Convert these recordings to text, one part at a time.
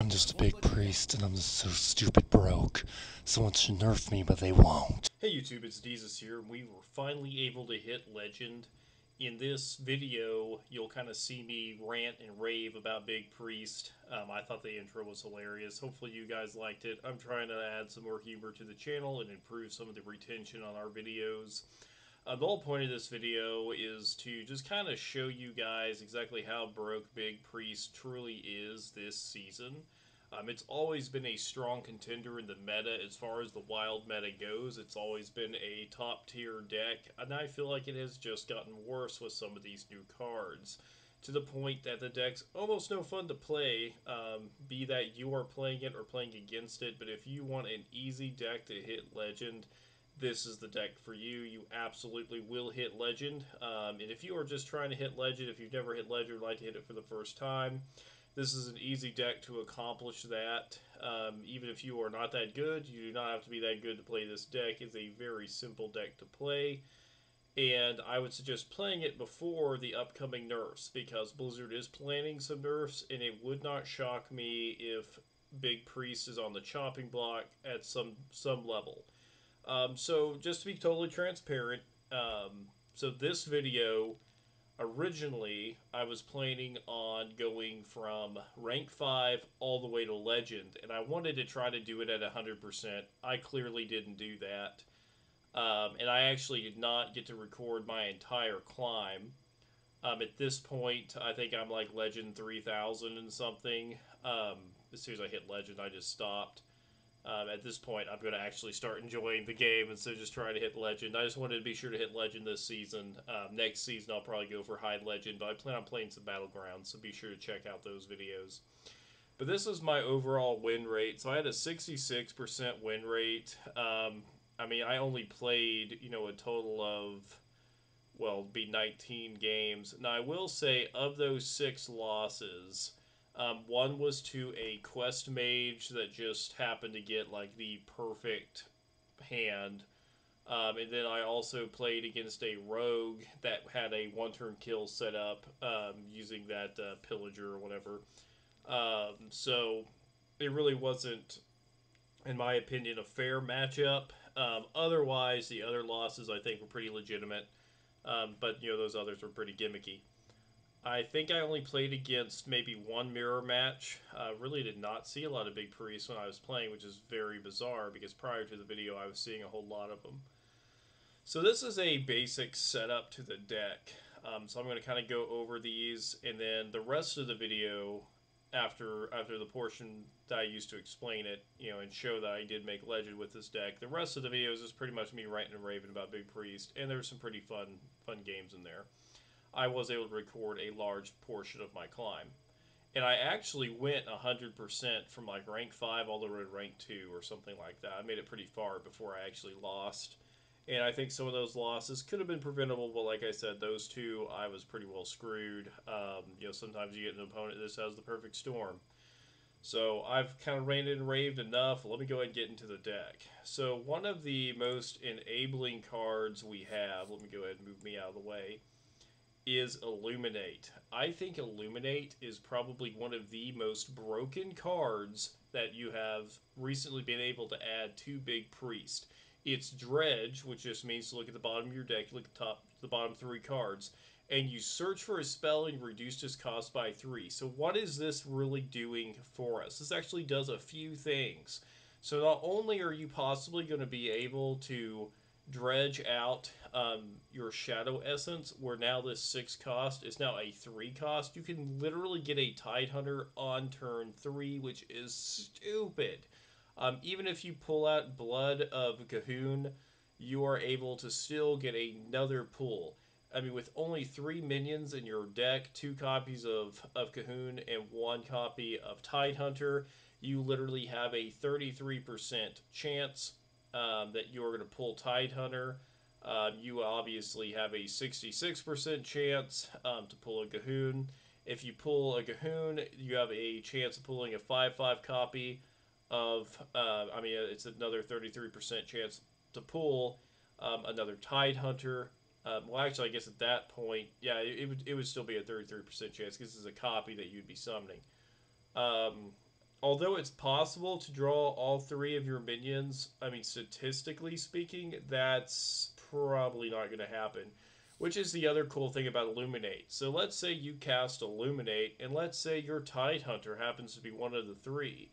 I'm just a big priest and I'm just so stupid broke. Someone should nerf me, but they won't. Hey YouTube, it's Jesus here. We were finally able to hit Legend. In this video, you'll kind of see me rant and rave about Big Priest. I thought the intro was hilarious. Hopefully you guys liked it. I'm trying to add some more humor to the channel and improve some of the retention on our videos. The whole point of this video is to just kind of show you guys exactly how broke Big Priest truly is this season. It's always been a strong contender in the meta as far as the wild meta goes. It's always been a top tier deck, and I feel like it has just gotten worse with some of these new cards. To the point that the deck's almost no fun to play, be that you are playing it or playing against it, but if you want an easy deck to hit Legend, this is the deck for you. You absolutely will hit Legend. And if you are just trying to hit Legend, if you've never hit Legend, like to hit it for the first time, this is an easy deck to accomplish that. Even if you are not that good, you do not have to be that good to play this deck. It's a very simple deck to play. And I would suggest playing it before the upcoming nerfs, because Blizzard is planning some nerfs, and it would not shock me if Big Priest is on the chopping block at some level. So just to be totally transparent, so this video, originally, I was planning on going from rank 5 all the way to legend, and I wanted to try to do it at 100%. I clearly didn't do that. And I actually did not get to record my entire climb. At this point, I think I'm like legend 3000 and something. As soon as I hit legend, I just stopped. At this point, I'm going to actually start enjoying the game instead of just trying to hit Legend. I just wanted to be sure to hit Legend this season. Next season, I'll probably go for High Legend, but I plan on playing some Battlegrounds, so be sure to check out those videos. But this is my overall win rate. So I had a 66% win rate. I mean, I only played, a total of, well, it'd be 19 games. Now, I will say, of those 6 losses, one was to a quest mage that just happened to get like the perfect hand. And then I also played against a rogue that had a one-turn kill set up using that pillager or whatever. So it really wasn't, in my opinion, a fair matchup. Otherwise, the other losses I think were pretty legitimate. But those others were pretty gimmicky. I think I only played against maybe one mirror match. Really did not see a lot of Big Priests when I was playing, which is very bizarre because prior to the video I was seeing a whole lot of them. So this is a basic setup to the deck. So I'm going to kind of go over these, and then the rest of the video, after the portion that I used to explain it, and show that I did make Legend with this deck, the rest of the videos is pretty much me ranting and raving about Big Priest, and there's some pretty fun games in there. I was able to record a large portion of my climb. And I actually went 100% from like rank 5 all the way to rank 2 or something like that. I made it pretty far before I actually lost. And I think some of those losses could have been preventable, but like I said, those two, I was pretty well screwed. Sometimes you get an opponent that just has the perfect storm. So I've kind of ranted and raved enough. Let me go ahead and get into the deck. So one of the most enabling cards we have, let me go ahead and move me out of the way, is Illuminate. I think Illuminate is probably one of the most broken cards that you have recently been able to add to Big Priest. It's Dredge, which just means to look at the bottom of your deck, look at the bottom 3 cards, and you search for a spell and reduce its cost by 3. So what is this really doing for us? This actually does a few things. So not only are you possibly going to be able to dredge out your Shadow Essence, where now this 6 cost is now a 3 cost. You can literally get a Tidehunter on turn 3, which is stupid. Even if you pull out Blood of Cahoon, you are able to still get another pull. I mean, with only 3 minions in your deck, 2 copies of Cahoon and 1 copy of Tidehunter, you literally have a 33% chance that you're going to pull Tidehunter. You obviously have a 66% chance to pull a Cahoon. If you pull a Cahoon, you have a chance of pulling a 5/5 copy of, it's another 33% chance to pull another Tidehunter. Well, actually, I guess at that point, yeah, it would still be a 33% chance because this is a copy that you'd be summoning. although it's possible to draw all three of your minions, I mean, statistically speaking, that's probably not going to happen. Which is the other cool thing about Illuminate. So let's say you cast Illuminate, and let's say your Tidehunter happens to be one of the three.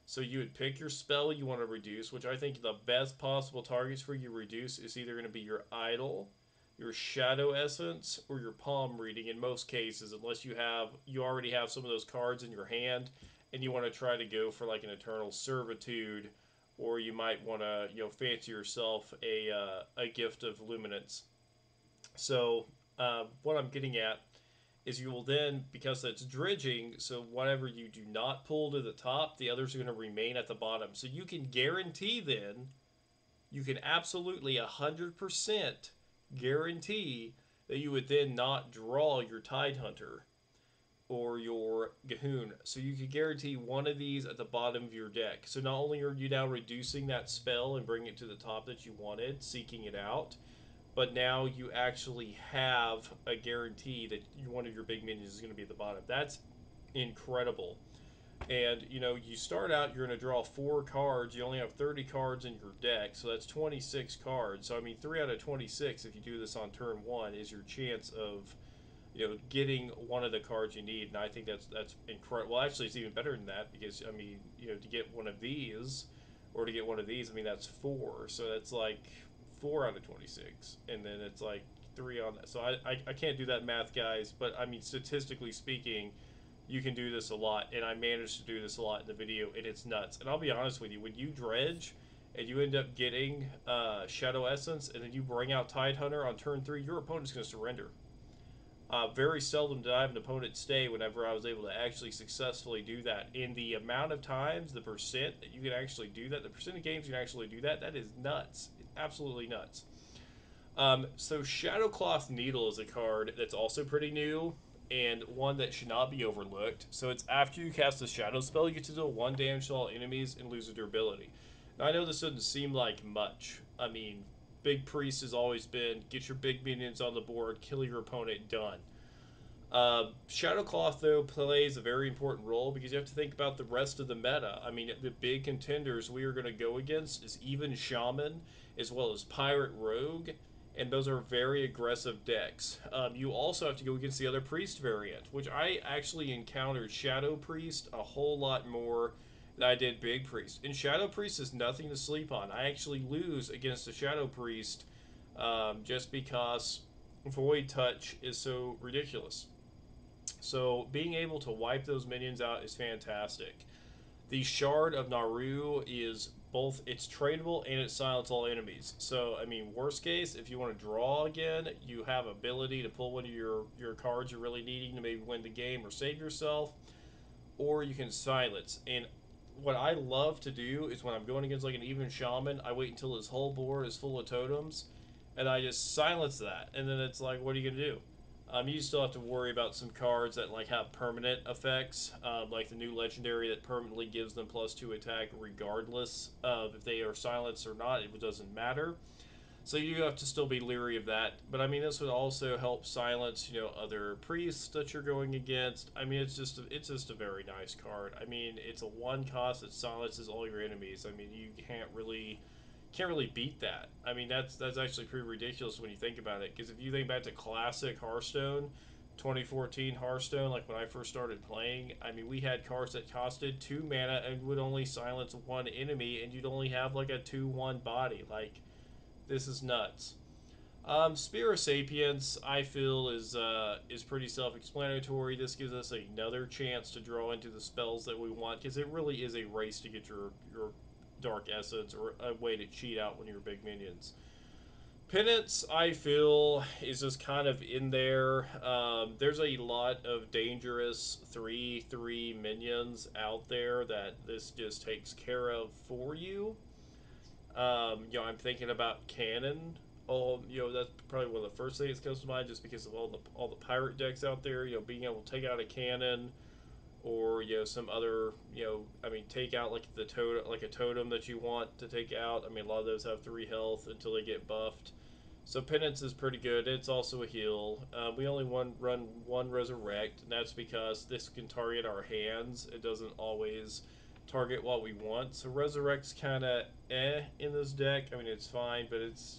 So you would pick your spell you want to reduce, which I think the best possible targets for you to reduce is either going to be your Idol, your Shadow Essence, or your Palm Reading in most cases, unless you already have some of those cards in your hand, and you want to try to go for like an Eternal Servitude, or you might want to fancy yourself a gift of Luminance. So what I'm getting at is you will then, because it's dredging, so whatever you do not pull to the top, the others are going to remain at the bottom. So you can guarantee then, you can absolutely 100% guarantee that you would then not draw your Tidehunter or your Gahoon. So you can guarantee one of these at the bottom of your deck. So not only are you now reducing that spell and bringing it to the top that you wanted, seeking it out, but now you actually have a guarantee that one of your big minions is going to be at the bottom. That's incredible. And you start out, you're going to draw 4 cards. You only have 30 cards in your deck, so that's 26 cards. So I mean, 3 out of 26, if you do this on turn one, is your chance of getting one of the cards you need. And I think that's incredible. Well, actually, it's even better than that because I mean, to get one of these, or to get one of these, I mean that's 4. So that's like 4 out of 26, and then it's like 3 on that. So I can't do that math, guys. But I mean, statistically speaking, you can do this a lot, and I managed to do this a lot in the video, and it's nuts. And I'll be honest with you, when you dredge and you end up getting Shadow Essence, and then you bring out Tidehunter on turn 3, your opponent's going to surrender. Very seldom did I have an opponent stay whenever I was able to actually successfully do that. In the amount of times, the percent that you can actually do that, the percent of games you can actually do that, that is nuts. It's absolutely nuts. So Shadowcloth Needle is a card that's also pretty new and one that should not be overlooked. So it's after you cast a shadow spell, you get to deal 1 damage to all enemies and lose a durability. Now I know this doesn't seem like much. I mean, Big Priest has always been get your big minions on the board, kill your opponent, done. Shadowcloth, though, plays a very important role because you have to think about the rest of the meta. I mean, the big contenders we are going to go against is even Shaman, as well as Pirate Rogue, and those are very aggressive decks. You also have to go against the other Priest variant, which I actually encountered Shadow Priest a whole lot more than I did Big Priest. And Shadow Priest is nothing to sleep on. I actually lose against a Shadow Priest just because Void Touch is so ridiculous. So being able to wipe those minions out is fantastic. The Shard of Naaru is both it's tradable and it silences all enemies. So I mean, worst case, if you want to draw again, you have ability to pull one of your cards you're really needing to maybe win the game or save yourself, or you can silence. And what I love to do is when I'm going against like an even shaman, I wait until his whole board is full of totems, and I just silence that. And then it's like, what are you gonna do? You still have to worry about some cards that like have permanent effects, like the new legendary that permanently gives them +2 attack regardless of if they are silenced or not. It doesn't matter. So you have to still be leery of that. But I mean, this would also help silence, other priests that you're going against. I mean, it's just a very nice card. I mean, it's a 1 cost that silences all your enemies. I mean, you can't really beat that. I mean, that's actually pretty ridiculous when you think about it. Because if you think back to classic Hearthstone, 2014 Hearthstone, like when I first started playing, I mean, we had cards that costed 2 mana and would only silence 1 enemy, and you'd only have like a 2/1 body. Like, this is nuts. Spear of Sapience, I feel, is pretty self-explanatory. This gives us another chance to draw into the spells that we want, because it really is a race to get your Dark Essence, or a way to cheat out one of your big minions. Penance, I feel, is just kind of in there. There's a lot of dangerous 3/3 minions out there that this just takes care of for you. I'm thinking about Cannon. That's probably one of the first things that comes to mind, just because of all the pirate decks out there. Being able to take out a cannon, or some other, I mean, take out like like a totem that you want to take out. I mean, a lot of those have 3 health until they get buffed. So Penance is pretty good. It's also a heal. We only run one Resurrect, and that's because this can target our hands. It doesn't always target what we want. So Resurrect's kind of in this deck. I mean, it's fine, but it's,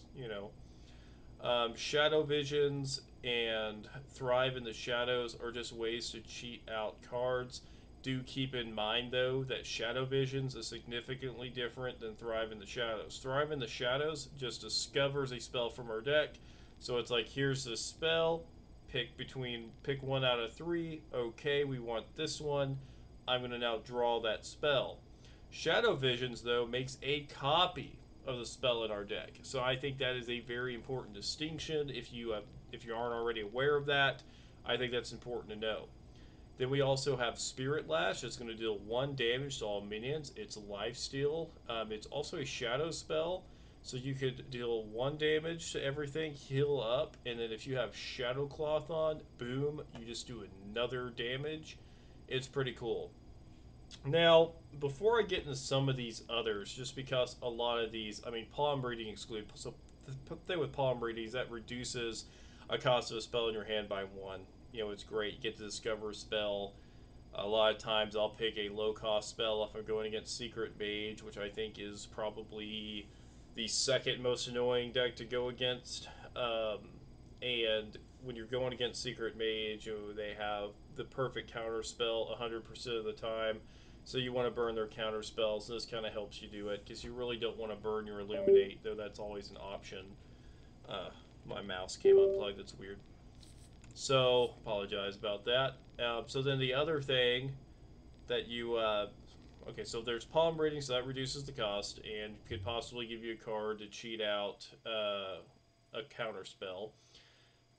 Shadow Visions and Thrive in the Shadows are just ways to cheat out cards. Do keep in mind, though, that Shadow Visions is significantly different than Thrive in the Shadows. Thrive in the Shadows just discovers a spell from our deck. So it's like, here's this spell, pick one out of three. Okay, we want this one. I'm going to now draw that spell. Shadow Visions, though, makes a copy of the spell in our deck. So I think that is a very important distinction. If you aren't already aware of that, I think that's important to know. Then we also have Spirit Lash. It's going to deal 1 damage to all minions. It's lifesteal. It's also a shadow spell, so you could deal 1 damage to everything, heal up, and then if you have Shadowcloth on, boom, you just do another damage. It's pretty cool. Now, before I get into some of these others, just because a lot of these, I mean, palm breeding excluded. So the thing with palm breeding is that reduces a cost of a spell in your hand by 1. It's great. You get to discover a spell. A lot of times I'll pick a low cost spell if I'm going against Secret Mage, which I think is probably the second most annoying deck to go against. And when you're going against Secret Mage, they have the perfect counter spell 100% of the time. So you want to burn their counter spells, and this kind of helps you do it because you really don't want to burn your Illuminate, though that's always an option. My mouse came unplugged. That's weird. So apologize about that. So then the other thing that okay, so there's palm breeding, so that reduces the cost and could possibly give you a card to cheat out a counter spell.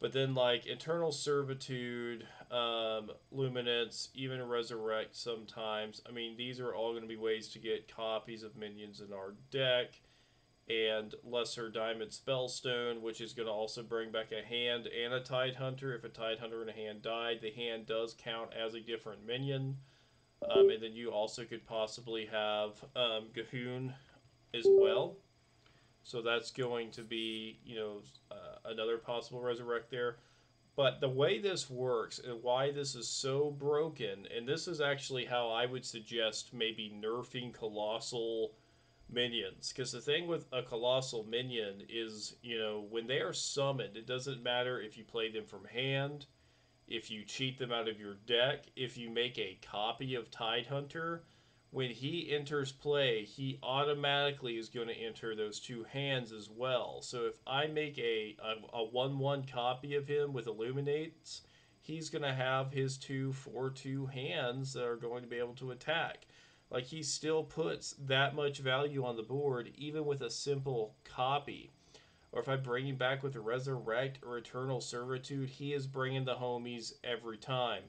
But then, like, Eternal Servitude, Luminance, even Resurrect sometimes. I mean, these are all going to be ways to get copies of minions in our deck. And Lesser Diamond Spellstone, which is going to also bring back a hand and a Tidehunter. If a Tidehunter and a hand died, the hand does count as a different minion. And then you also could possibly have Gahoon as well. So that's going to be, another possible Resurrect there. But the way this works and why this is so broken, and this is actually how I would suggest maybe nerfing Colossal minions. Because the thing with a Colossal minion is, when they are summoned, it doesn't matter if you play them from hand, if you cheat them out of your deck, if you make a copy of Tidehunter. When he enters play, he automatically is going to enter those 2 hands as well. So if I make a 1/1 copy of him with Illuminates, he's going to have his 2 4/2 hands that are going to be able to attack. Like, he still puts that much value on the board, even with a simple copy. Or if I bring him back with a Resurrect or Eternal Servitude, he is bringing the homies every time.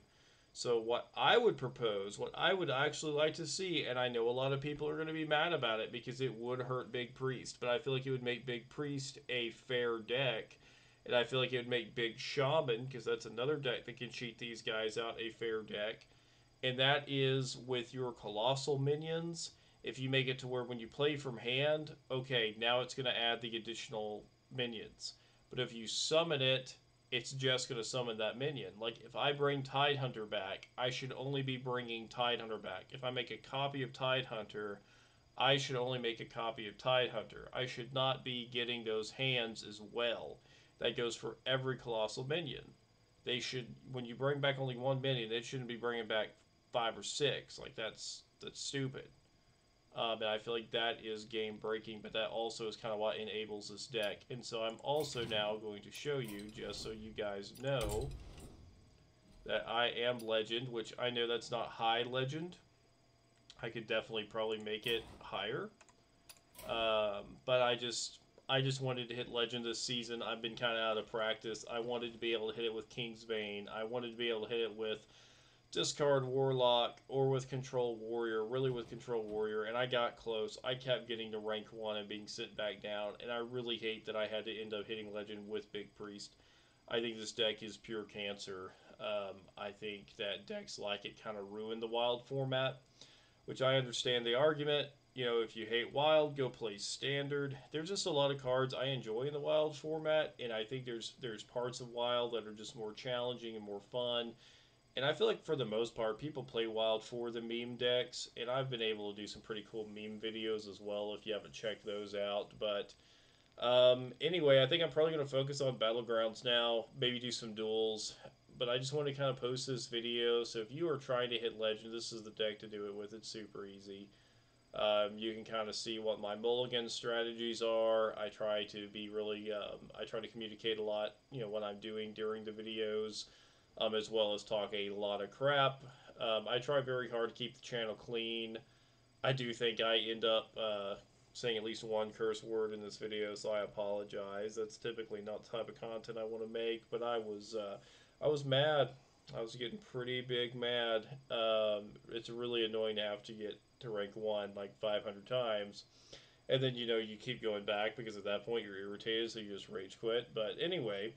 So what I would propose, what I would actually like to see, and I know a lot of people are going to be mad about it because it would hurt Big Priest, but I feel like it would make Big Priest a fair deck, and I feel like it would make Big Shaman, because that's another deck that can cheat these guys out, a fair deck. And that is with your Colossal minions. If you make it to where when you play from hand, okay, now it's going to add the additional minions. But if you summon it, it's just going to summon that minion. Like, if I bring Tidehunter back, I should only be bringing Tidehunter back. If I make a copy of Tidehunter, I should only make a copy of Tidehunter. I should not be getting those hands as well. That goes for every Colossal minion. They should, when you bring back only 1 minion, it shouldn't be bringing back 5 or 6. Like, that's stupid. And I feel like that is game breaking, but that also is kind of what enables this deck. And so I'm also now going to show you, just so you guys know, that I am Legend, which I know that's not high Legend. I could definitely probably make it higher. But I just wanted to hit Legend this season. I've been kind of out of practice. I wanted to be able to hit it with Kingsbane. I wanted to be able to hit it with Discard Warlock or with Control Warrior, really with Control Warrior, and I got close. I kept getting to rank 1 and being sent back down, and I really hate that I had to end up hitting Legend with Big Priest. I think this deck is pure cancer. I think that decks like it kind of ruin the Wild format, which I understand the argument. If you hate Wild, go play Standard. There's just a lot of cards I enjoy in the Wild format, and I think there's parts of Wild that are just more challenging and more fun. And I feel like for the most part, people play Wild for the meme decks, and I've been able to do some pretty cool meme videos as well if you haven't checked those out. But anyway, I think I'm probably going to focus on Battlegrounds now, maybe do some duels. But I just want to kind of post this video, so if you are trying to hit Legend, this is the deck to do it with. It's super easy. You can kind of see what my mulligan strategies are. I try to be really, I try to communicate a lot, what I'm doing during the videos, as well as talk a lot of crap. I try very hard to keep the channel clean. I do think I end up saying at least one curse word in this video, so I apologize. That's typically not the type of content I want to make, but I was mad. I was getting pretty big mad. It's really annoying to have to get to rank 1 like 500 times. And then, you keep going back because at that point you're irritated, so you just rage quit. But anyway,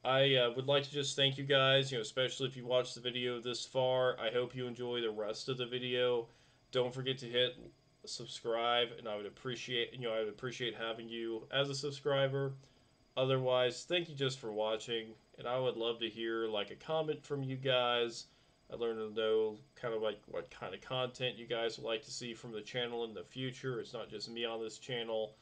I would like to just thank you guys, especially if you watched the video this far. I hope you enjoy the rest of the video. Don't forget to hit subscribe, and I would appreciate having you as a subscriber. Otherwise, thank you just for watching, and I would love to hear like a comment from you guys. I'd learn to know kind of like what kind of content you guys would like to see from the channel in the future. It's not just me on this channel.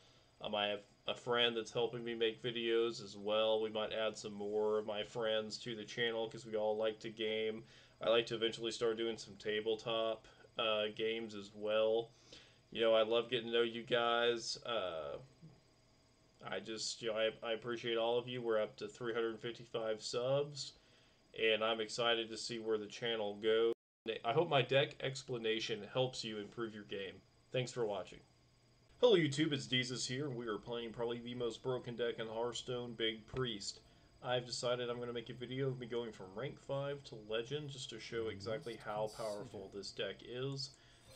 I have a friend that's helping me make videos as well. We might add some more of my friends to the channel because we all like to game. I like to eventually start doing some tabletop games as well. I love getting to know you guys. I just, I appreciate all of you. We're up to 355 subs, and I'm excited to see where the channel goes. I hope my deck explanation helps you improve your game. Thanks for watching. Hello YouTube, it's Deezus here, and we are playing probably the most broken deck in Hearthstone, Big Priest. I've decided I'm going to make a video of me going from rank 5 to Legend just to show exactly how powerful this deck is.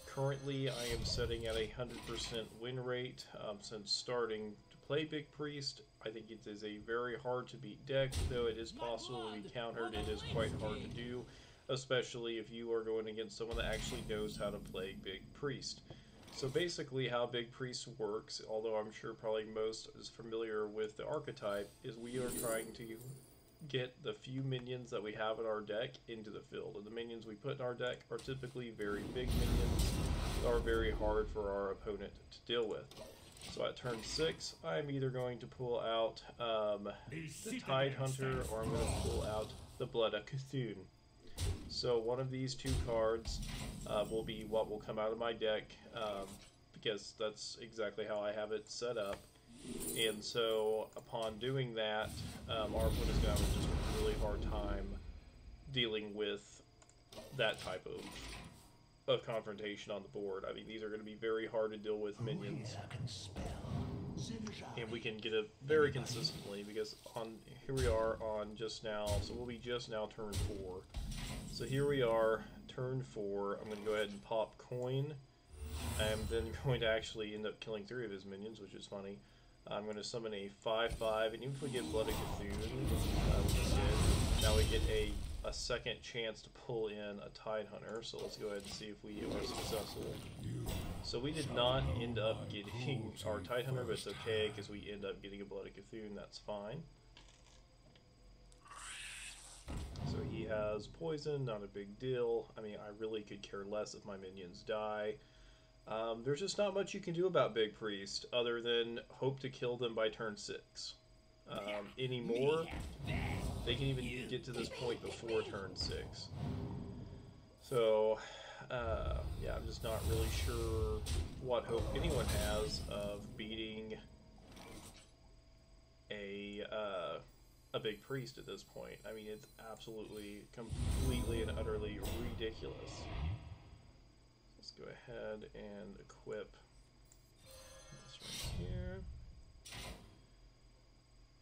Currently, I am setting at a 100% win rate since starting to play Big Priest. I think it is a very hard to beat deck, though it is possible to be countered. It is quite hard to do, especially if you are going against someone that actually knows how to play Big Priest. So basically how Big Priest works, although I'm sure probably most is familiar with the archetype, is we are trying to get the few minions that we have in our deck into the field. And the minions we put in our deck are typically very big minions that are very hard for our opponent to deal with. So at turn 6, I'm either going to pull out the Tidehunter, or I'm going to pull out the Blood of Cthulhu. So one of these two cards will be what will come out of my deck, because that's exactly how I have it set up. And so upon doing that, our opponent is going to have just a really hard time dealing with that type of confrontation on the board. I mean, these are going to be very hard to deal with minions. And we can get it very consistently because here we are on just now, so we'll be just now turn 4. So here we are, turn 4. I'm going to go ahead and pop coin. I'm then going to actually end up killing 3 of his minions, which is funny. I'm going to summon a 5/5, and even if we get Blood of Cthulhu, now we get a second chance to pull in a Tidehunter, so let's go ahead and see if we are successful. So we did not end up getting our Tidehunter, but it's okay, because we end up getting a Blood of Cthulhu, and that's fine. So he has poison, not a big deal. I mean, I really could care less if my minions die. There's just not much you can do about Big Priest other than hope to kill them by turn 6. Anymore, they can even get to this point before turn 6. So, yeah, I'm just not really sure what hope anyone has of beating a Big Priest at this point. I mean, it's absolutely, completely, and utterly ridiculous. Let's go ahead and equip this right here.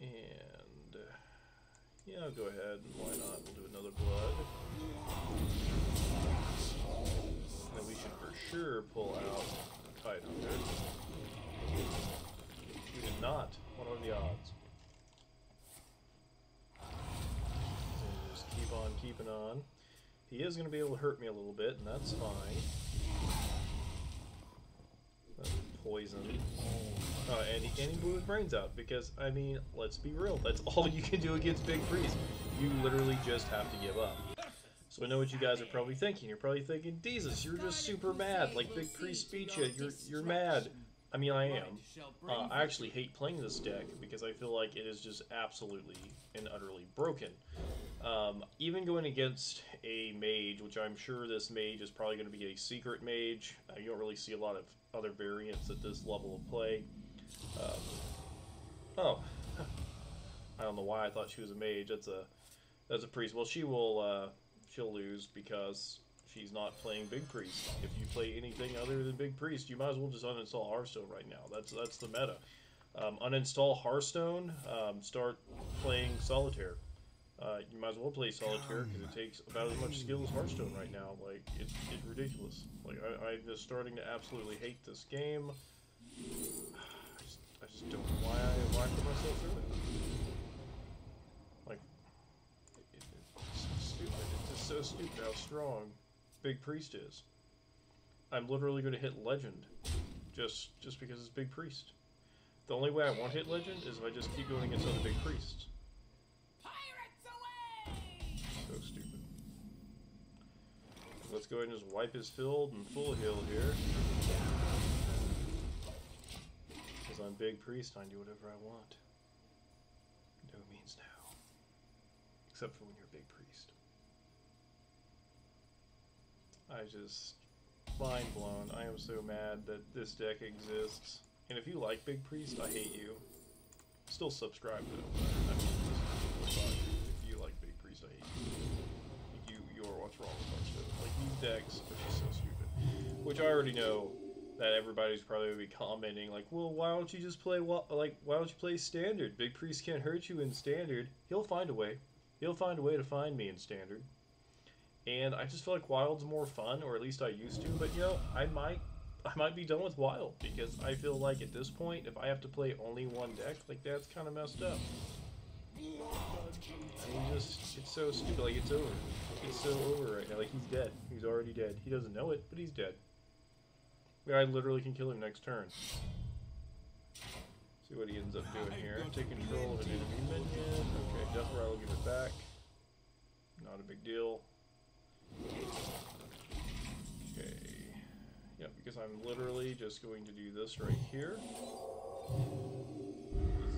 And yeah, I'll go ahead, and why not? We'll do another blood. And then we should for sure pull out the Tidehunter. We did not. What are the odds? So just keep on keeping on. He is going to be able to hurt me a little bit, and that's fine. Poison. And he blew his brains out because, I mean, let's be real. That's all you can do against Big Priest. You literally just have to give up. So I know what you guys are probably thinking. You're probably thinking, Jesus, you're just super mad. Like Big Priest beat you. You're mad. I mean, I am. I actually hate playing this deck because I feel like it is just absolutely and utterly broken. Even going against a mage, which I'm sure this mage is probably going to be a secret mage. You don't really see a lot of other variants at this level of play. Oh, I don't know why I thought she was a mage. That's a priest. Well, she'll lose because she's not playing Big Priest. If you play anything other than Big Priest, you might as well just uninstall Hearthstone right now. That's the meta. Uninstall Hearthstone. Start playing Solitaire. You might as well play Solitaire because it takes about as much skill as Hearthstone right now. Like, it's ridiculous. Like, I'm just starting to absolutely hate this game. I just don't know why I put myself through it. Like, it's so stupid. It's just so stupid how strong Big Priest is. I'm literally going to hit Legend just because it's Big Priest. The only way I won't hit Legend is if I just keep going against other Big Priests. So stupid. Let's go ahead and just wipe his field and full heal here. Because I'm Big Priest, I can do whatever I want. No means no. Except for when you're Big Priest. I just... mind blown. I am so mad that this deck exists. And if you like Big Priest, I hate you. Still subscribe though. I mean, just if you like Big Priest, I hate you. You're what's wrong with Hearthstone. Like, these decks are just so stupid. Which I already know that everybody's probably gonna be commenting like, well, why don't you just play why don't you play Standard? Big Priest can't hurt you in Standard. He'll find a way. He'll find a way to find me in Standard. And I just feel like Wild's more fun, or at least I used to. But you know, I might be done with Wild because I feel like at this point, if I have to play only one deck, like that's kind of messed up. I mean, it's so stupid. Like it's over. It's so over right now. Like he's dead. He's already dead. He doesn't know it, but he's dead. I literally can kill him next turn. See what he ends up doing here. Take control of an enemy minion. Okay, Death Rattle, give it back. Not a big deal. Okay. Yeah, because I'm literally just going to do this right here.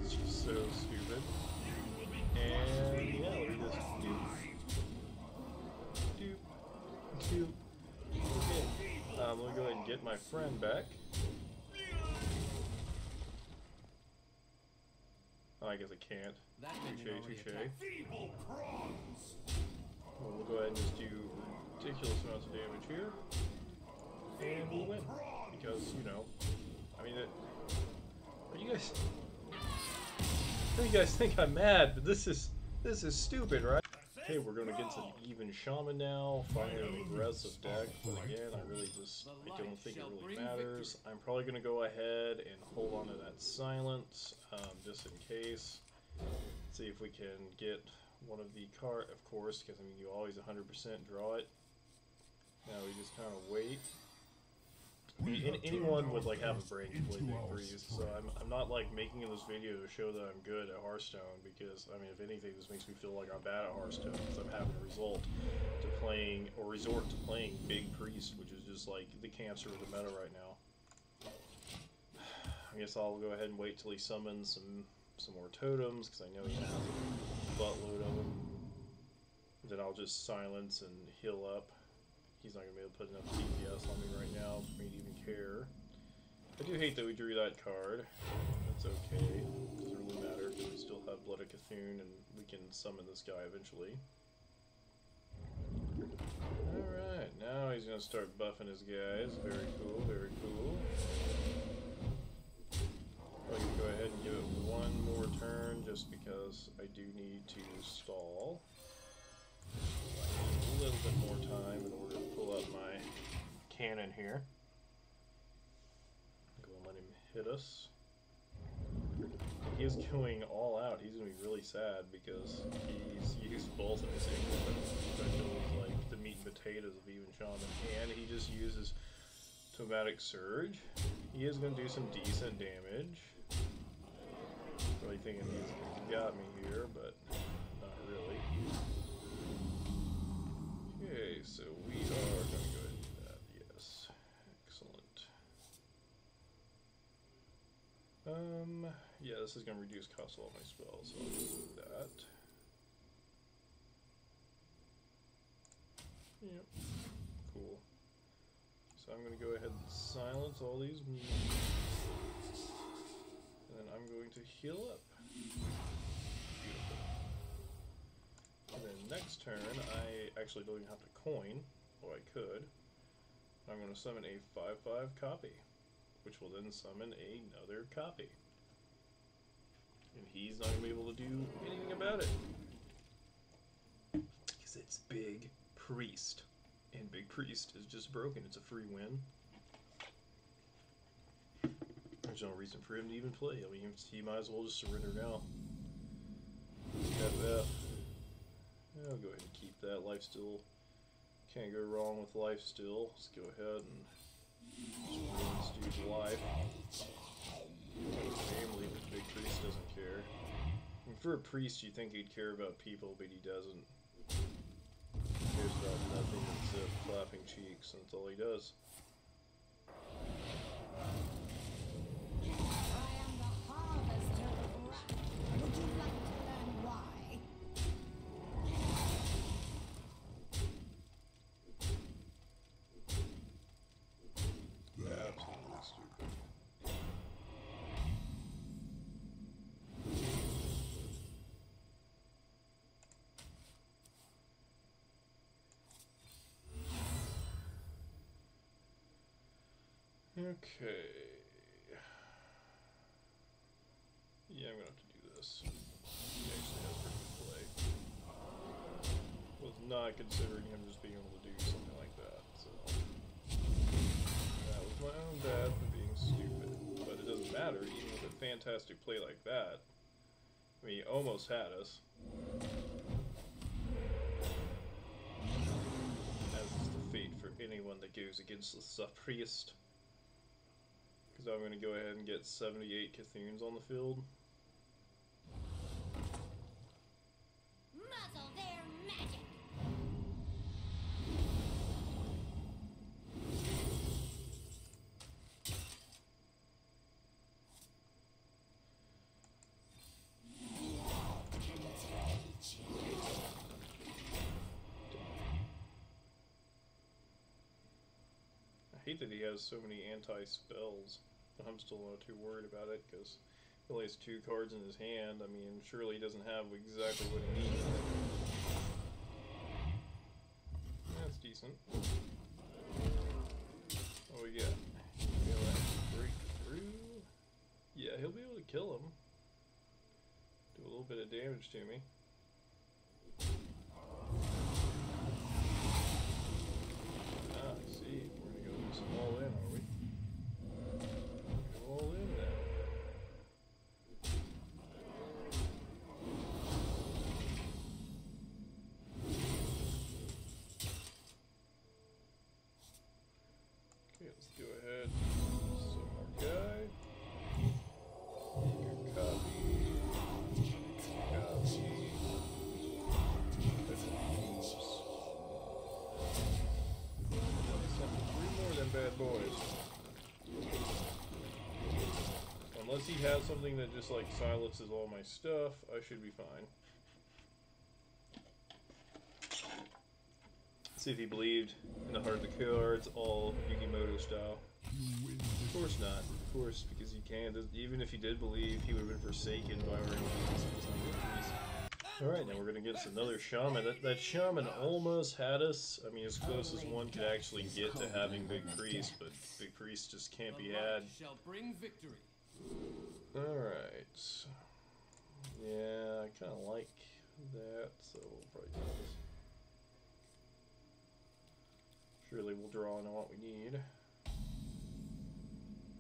This is just so stupid. And yeah, let me just do. Okay. Let me go ahead and get my friend back. Oh, I guess I can't. Touche. Well, we'll go ahead and just do ridiculous amounts of damage here. And we'll win. Because, you know, I mean, you guys think I'm mad, but this is stupid, right? Okay, we're going against an even shaman now. Finally an aggressive deck, but again, I don't think it really matters. I'm probably going to go ahead and hold on to that silence, just in case. See if we can get one of the card, of course, because I mean, you always 100% draw it. Now we just kind of wait. I mean, anyone would like have a brain to play Big Priest, so I'm not like making this video to show that I'm good at Hearthstone, because I mean, if anything, this makes me feel like I'm bad at Hearthstone because I'm having to resort to playing Big Priest, which is just like the cancer of the meta right now. I guess I'll go ahead and wait till he summons some more totems, because I know he has a buttload of them. Then I'll just silence and heal up. He's not going to be able to put enough DPS on me right now for me to even care. I do hate that we drew that card. That's okay. It doesn't really matter because we still have Blood of Cthulhu and we can summon this guy eventually. Alright, now he's going to start buffing his guys. Very cool, very cool. I'm going to go ahead and give it one more turn just because I do need to stall. A little bit more time in order to pull up my cannon here. Go and let him hit us. He is going all out. He's going to be really sad because he's used both of his weapons, like the meat and potatoes of even shaman, and he just uses Tomatic Surge. He is going to do some decent damage. Probably thinking he's got me here, but not really. Okay, Okay, so we are going to go ahead and do that. Yes. Excellent. Yeah, this is going to reduce cost of all my spells, so I'll do that. Yep. Cool. So I'm going to go ahead and silence all these minions. And then I'm going to heal up. Beautiful. And then next turn, I actually don't even have to coin, or I could. I'm going to summon a 5/5 copy, which will then summon another copy. And he's not going to be able to do anything about it. Because it's Big Preist. And Big Preist is just broken. It's a free win. There's no reason for him to even play. I mean, he might as well just surrender now. Got that. I'll go ahead and keep that. Lifesteal. Can't go wrong with lifesteal. Let's go ahead and just ruin this dude's life. Family, but Big Preist doesn't care. I mean, for a priest, you'd think he'd care about people, but he doesn't. He cares about nothing except clapping cheeks, and that's all he does. Okay. Yeah, I'm gonna have to do this. He actually has pretty good play. Was not considering him just being able to do something like that, so. That was my own bad for being stupid. But it doesn't matter, even with a fantastic play like that. I mean, he almost had us. As is the fate for anyone that goes against the Sapience. Because I'm going to go ahead and get 78 Cthunes on the field. Muzzle their magic. I hate that he has so many anti-spells. I'm still not too worried about it because he only has 2 cards in his hand. I mean, surely he doesn't have exactly what he needs. That's decent. What we got? He'll actually break through. Yeah, he'll be able to kill him. Do a little bit of damage to me. Ah, I see. We're gonna go do some all in, are we? Go all in now. Okay, let's go ahead. Some more guy. Good copy. Bad boys. Unless he has something that just like silences all my stuff, I should be fine. See if he believed in the heart of the cards, all Yukimoto style. Of course not. Of course, because he can't. Even if he did believe, he would have been forsaken by our enemies. Alright, now we're going to get another shaman. That shaman almost had us. I mean, as close as one could actually get to having Big Preist, but Big Preist just can't be had. Alright. Yeah, I kind of like that, so we'll probably do this. Surely we'll draw on what we need.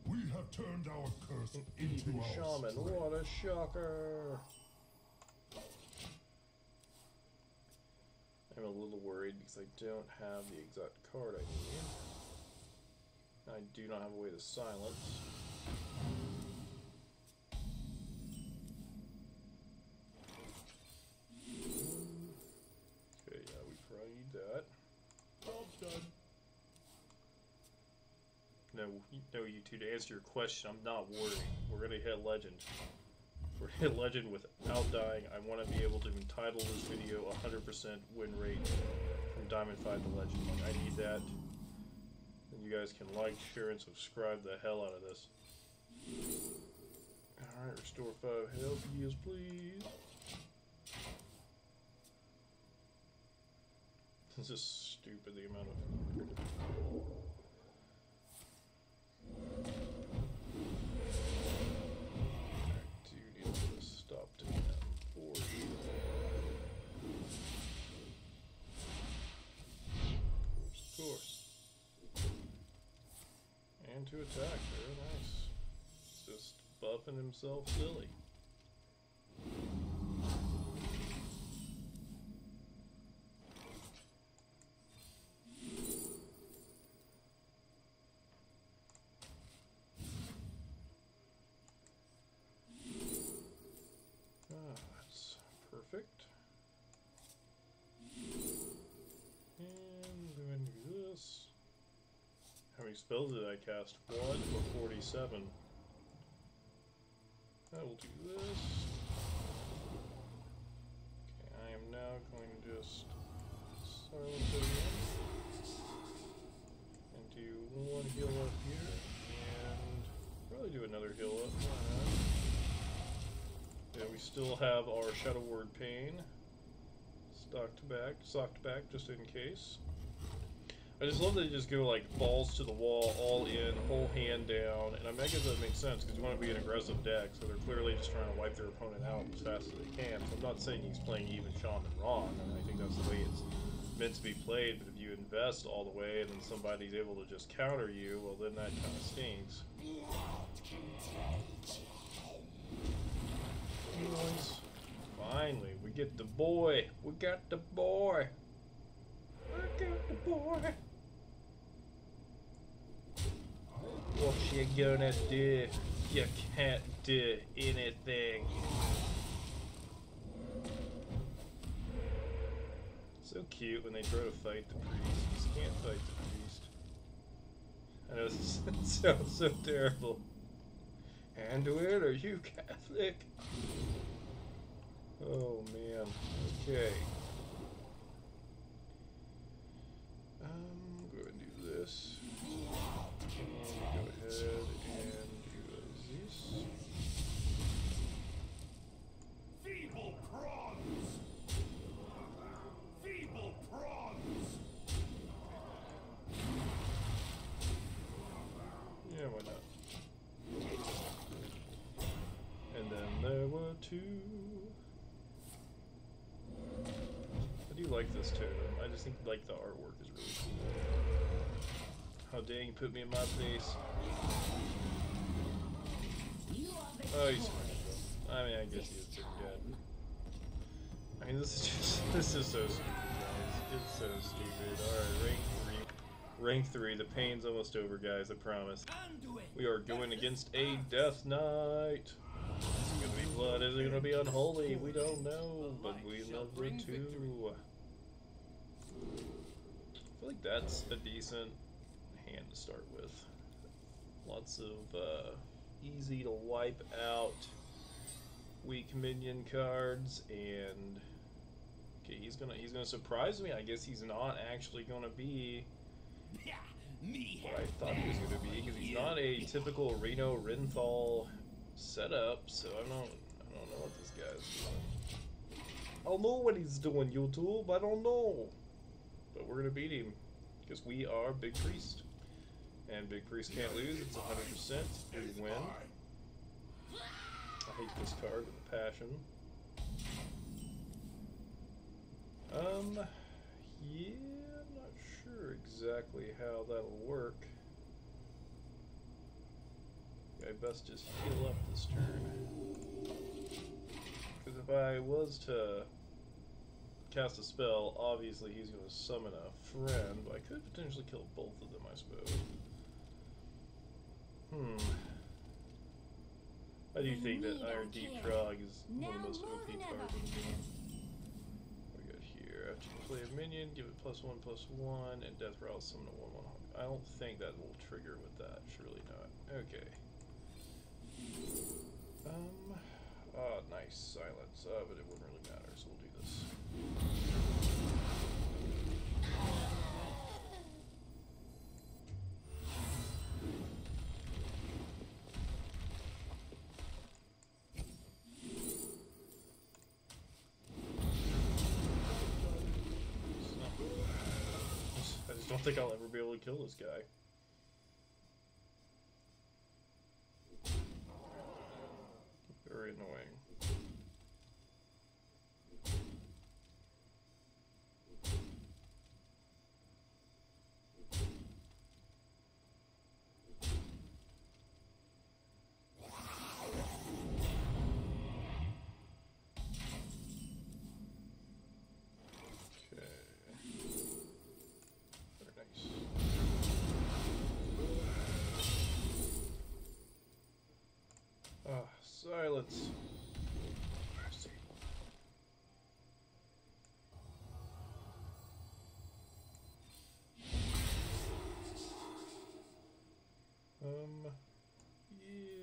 We have turned our curse into Even our shaman, strength. what a shocker! I'm a little worried because I don't have the exact card I need. I do not have a way to silence. Okay, yeah, we probably need that. know you two. To answer your question, I'm not worried. We're gonna hit legend. We're gonna hit legend without dying. I want to be able to entitle this video 100% win rate from Diamond 5 to legend. I need that. And you guys can like, share, and subscribe the hell out of this. Alright, restore 5 health, yes please. It's just stupid the amount of... I do need to stop doing that for you. Of course. And to attack, very nice. He's just buffing himself silly. That's perfect. And we're going to do this. How many spells did I cast? 1 for 47. I will do this. Okay, I am now going to just silence everyone. And do 1 heal up here. And probably do another heal up. Why not? Yeah, we still have our Shadow Word Pain socked back just in case. I just love that they just go like balls to the wall, all in, whole hand down, and I mean, I guess that makes sense because you want to be an aggressive deck, so they're clearly just trying to wipe their opponent out as fast as they can. So I'm not saying he's playing even Shaman wrong, and I think that's the way it's meant to be played, but if you invest all the way and then somebody's able to just counter you, well then that kind of stinks. Anyways, finally, we get the boy. We got the boy. I got the boy. What you gonna do? You can't do anything. So cute when they try to fight the priest. You just can't fight the priest. I know this sounds so terrible. Anduin, are you Catholic? Oh man. Okay. Go ahead and do this. And go ahead and do this. Feeble prawns! Feeble prawns! Yeah, why not? And then there were 2. I do like this totem. I just think like the artwork is really cool. How dare you put me in my place? Oh, he's fine. I mean, I guess he's pretty dead. I mean, this is so stupid, guys. It's so stupid. Alright, rank 3. The pain's almost over, guys, I promise. We are going against a Death Knight. Is it gonna be blood? Is it gonna be unholy? We don't know, but we love it too. I feel like that's a decent hand to start with. Lots of easy to wipe out weak minion cards, and okay, he's gonna surprise me. I guess he's not actually gonna be what I thought he was gonna be, because he's not a typical Reno Rinthal setup, so I don't know what this guy's doing. I don't know what he's doing, YouTube. I don't know. But we're gonna beat him because we are Big Priest, and Big Priest can't lose. It's 100%. We win. I hate this card with a passion. Yeah, I'm not sure exactly how that'll work. I best just heal up this turn. Because if I was to cast a spell, obviously he's going to summon a friend, but I could potentially kill both of them, I suppose. I do think that Iron Deep Frog is one of the most OP cards in the game. What do we got here? I have Play a minion, give it +1/+1, and death rattle summon a 1/1 hawk. I don't think that will trigger with that. Surely not. Okay. Nice silence. But it wouldn't really matter, so we'll do this. I just don't think I'll ever be able to kill this guy. Very annoying. Silence. Mercy.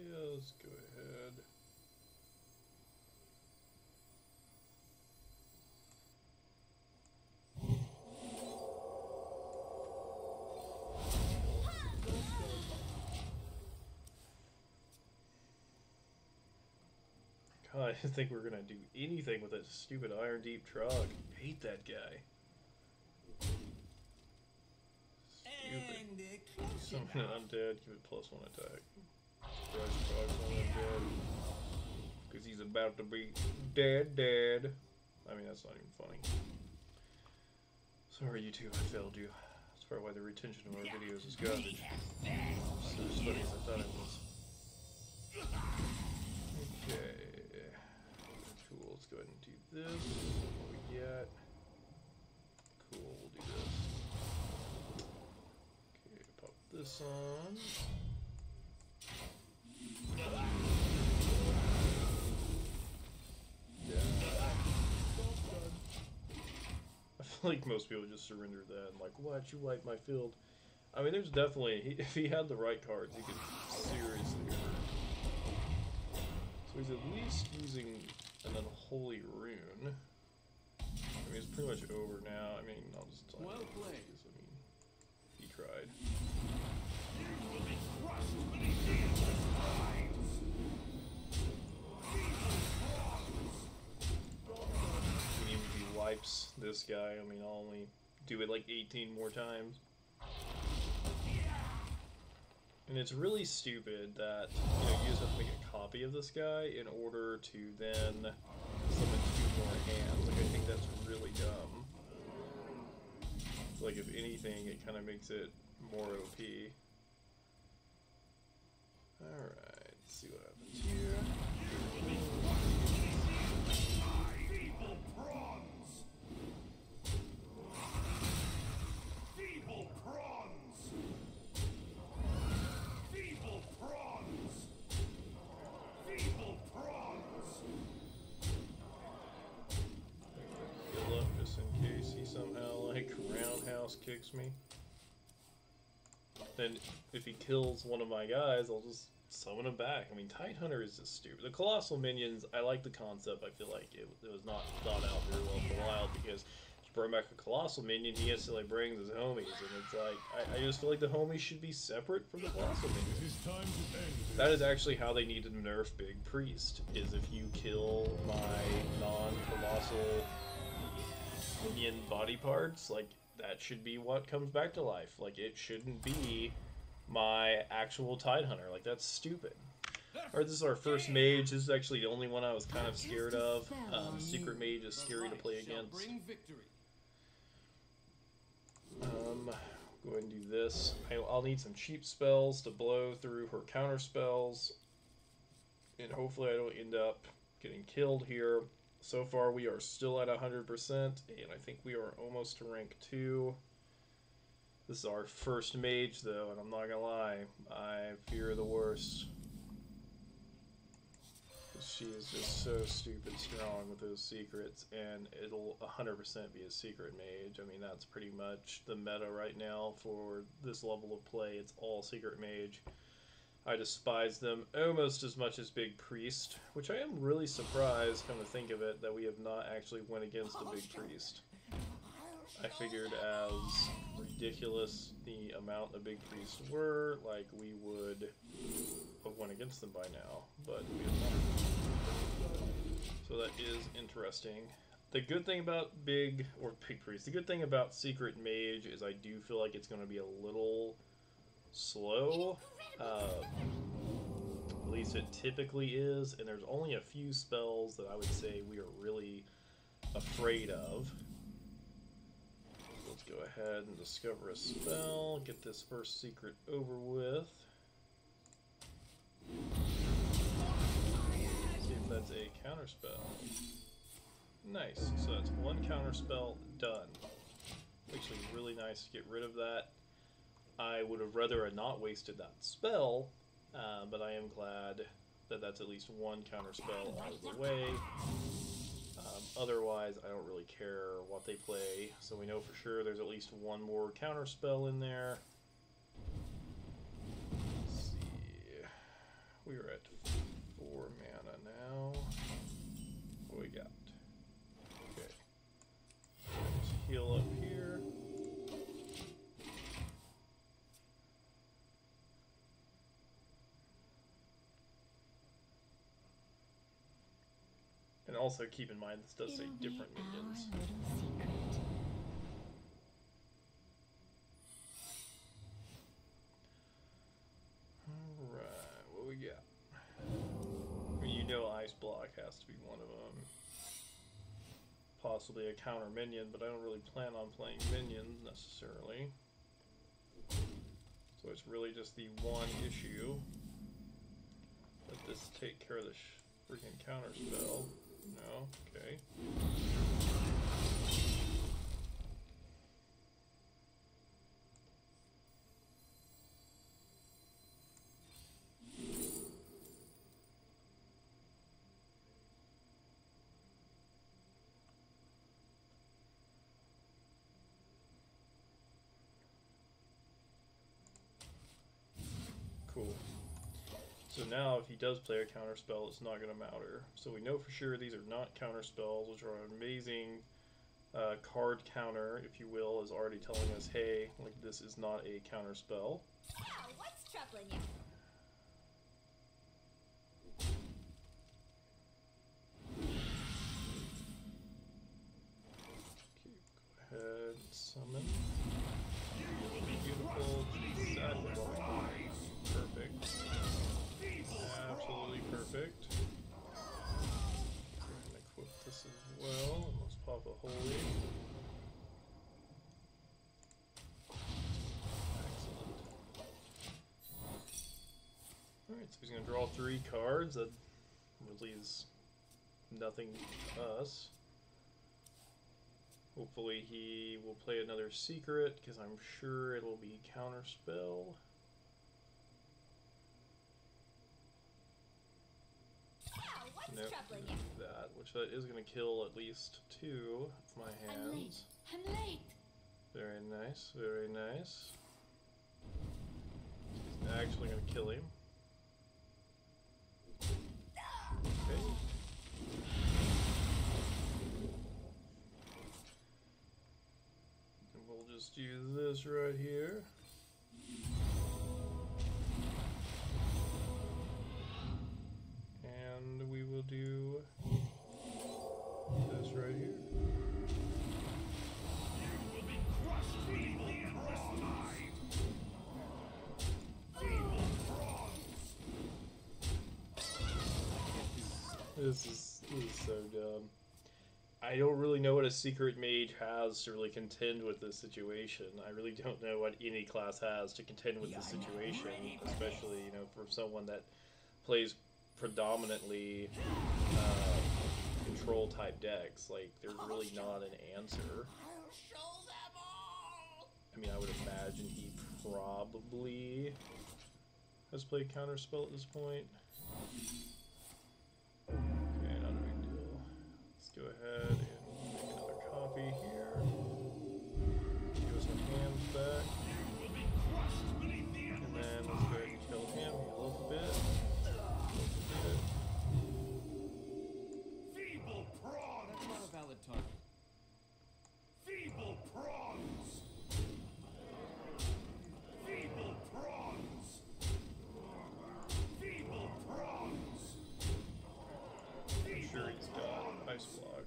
Yeah, let's go ahead. God, I didn't think we were gonna do anything with that stupid Iron Deep Trog. I hate that guy. Stupid. Summon an undead, give it +1 attack. Surprise Trog's on undead. Because he's about to be dead. I mean, that's not even funny. Sorry, YouTube, I failed you. That's probably why the retention of our videos is garbage. It's not as funny as I thought it was. Okay. Cool, let's go ahead and do this. What we get. Cool, we'll do this. Okay, pop this on. I feel like most people just surrender that and like, why'd you wipe my field? I mean, there's definitely, if he had the right cards, he could seriously hurt. So he's at least using an unholy rune. I mean, it's pretty much over now. I mean, I'll just tell well played. I mean, he tried. You will be crushed beneath the enterprise. And even if he wipes this guy, I mean, I'll only do it like 18 more times. And it's really stupid that, you know, you just have to make a copy of this guy in order to then summon 2 more hands. Like, I think that's really dumb. So, like, if anything, it kind of makes it more OP. Alright, let's see what happens here. Feeble prawns. Feeble prawns. Feeble prawns. Feeble prawns. Heal up just in case he somehow, like, roundhouse kicks me. Then, if he kills one of my guys, I'll just summon him back. I mean, Tidehunter is just stupid. The Colossal Minions, I like the concept. I feel like it was not thought out very well for a while, because if you bring back a Colossal Minion, he instantly brings his homies, and it's like, I just feel like the homies should be separate from the Colossal Minions. It is time to end this. That is actually how they need to nerf Big Priest, is if you kill my non-Colossal Minion body parts, like, that should be what comes back to life. Like, it shouldn't be my actual Tidehunter. Like, that's stupid. Alright, this is our first mage. This is actually the only one I was kind of scared of. Secret Mage is scary to play against. Go ahead and do this. I'll need some cheap spells to blow through her counter spells. And hopefully I don't end up getting killed here. So far we are still at 100%, and I think we are almost to rank 2. This is our first mage though, and I'm not gonna lie, I fear the worst. She is just so stupid strong with those secrets, and it'll 100% be a secret mage. I mean, that's pretty much the meta right now for this level of play. It's all secret mage. I despise them almost as much as Big Priest, which I am really surprised, come to think of it, that we have not actually went against a Big Priest. I figured as ridiculous the amount of Big Priests were, like we would have went against them by now, but we have not. So that is interesting. The good thing about Big Priest, the good thing about Secret Mage is I do feel like it's going to be a little slow. At least it typically is, and there's only a few spells that I would say we are really afraid of. Let's go ahead and discover a spell, get this first secret over with. See if that's a counterspell. Nice, so that's one counterspell done. Actually really nice to get rid of that. I would have rather had not wasted that spell, but I am glad that that's at least one counterspell out of the way. Otherwise, I don't really care what they play, so we know for sure there's at least one more counterspell in there. Let's see. We are at 4 mana now. What do we got? Okay. Just heal up here. And also keep in mind this does say different minions. Alright, what we got? I mean, you know Ice Block has to be one of them. Possibly a counter minion, but I don't really plan on playing minions necessarily. So it's really just the one issue. Let this take care of the freaking counter spell. No? Okay. Cool. So now if he does play a counter spell, it's not going to matter. So we know for sure these are not counter spells, which are an amazing card counter, if you will, is already telling us, hey, like this is not a counter spell. Oh, what's troubling you? Okay, go ahead and summon. Beautiful. Exactly what we want. Perfect. Absolutely perfect. Go ahead and equip this as well. And let's pop a holy. Excellent. Alright, so he's going to draw 3 cards. That really is nothing to us. Hopefully he will play another secret, because I'm sure it'll be counterspell. Nope, that, which that is going to kill at least 2 of my hands. I'm late. Very nice, very nice. He's actually going to kill him. Okay. And we'll just do this right here. And we will do this right here. You will be crushed beneath the Emperor's knife. Evil bronze. This is so dumb. I don't really know what a secret mage has to really contend with this situation. I really don't know what any class has to contend with this situation, especially, you know, for someone that plays predominantly control type decks. Like, there's really not an answer. I mean, I would imagine he probably has played counterspell at this point. go ahead and make another copy here. Give us our hands back. And then let's go ahead and kill him, heal up a bit. Feeble prawns! That's not a valid target. Feeble prawns! Feeble prawns! Feeble prawns! I'm sure he's got ice block.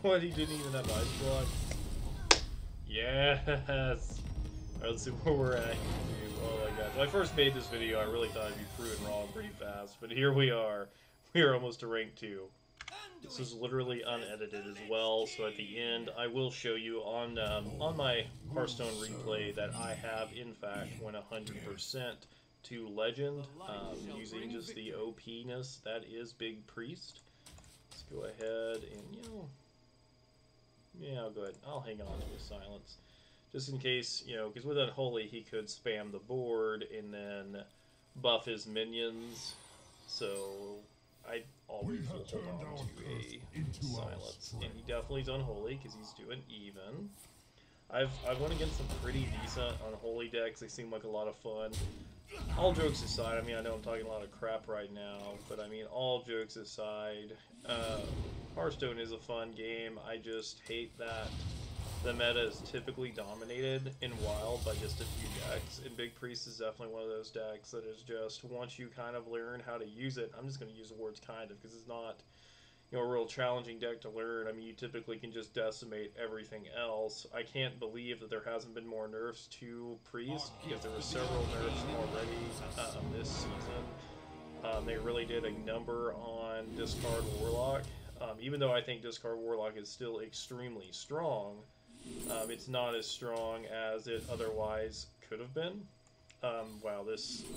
What, he didn't even have ice block? Yes! Alright, let's see where we're at here. Oh my gosh. When I first made this video, I really thought I'd be proven wrong pretty fast, but here we are. We are almost to rank 2. This is literally unedited as well, so at the end, I will show you on my Hearthstone replay that I have, in fact, went 100% to Legend, using just the OP-ness that is Big Priest. Let's go ahead and, yeah, I'll go ahead. I'll hang on to his silence. Just in case, because with Unholy, he could spam the board and then buff his minions. So I always will hold on to a silence. And he definitely is Unholy because he's doing even. I've went against some pretty decent Unholy decks. They seem like a lot of fun. All jokes aside, I mean, I know I'm talking a lot of crap right now, but I mean, all jokes aside, Hearthstone is a fun game. I just hate that the meta is typically dominated in Wild by just a few decks, and Big Priest is definitely one of those decks that is just, once you kind of learn how to use it, I'm just going to use the words kind of, because it's not, a real challenging deck to learn. I mean, you typically can just decimate everything else. I can't believe that there hasn't been more nerfs to Priest, because there were several nerfs already this season. They really did a number on Discard Warlock. Even though I think Discard Warlock is still extremely strong, it's not as strong as it otherwise could have been. Wow,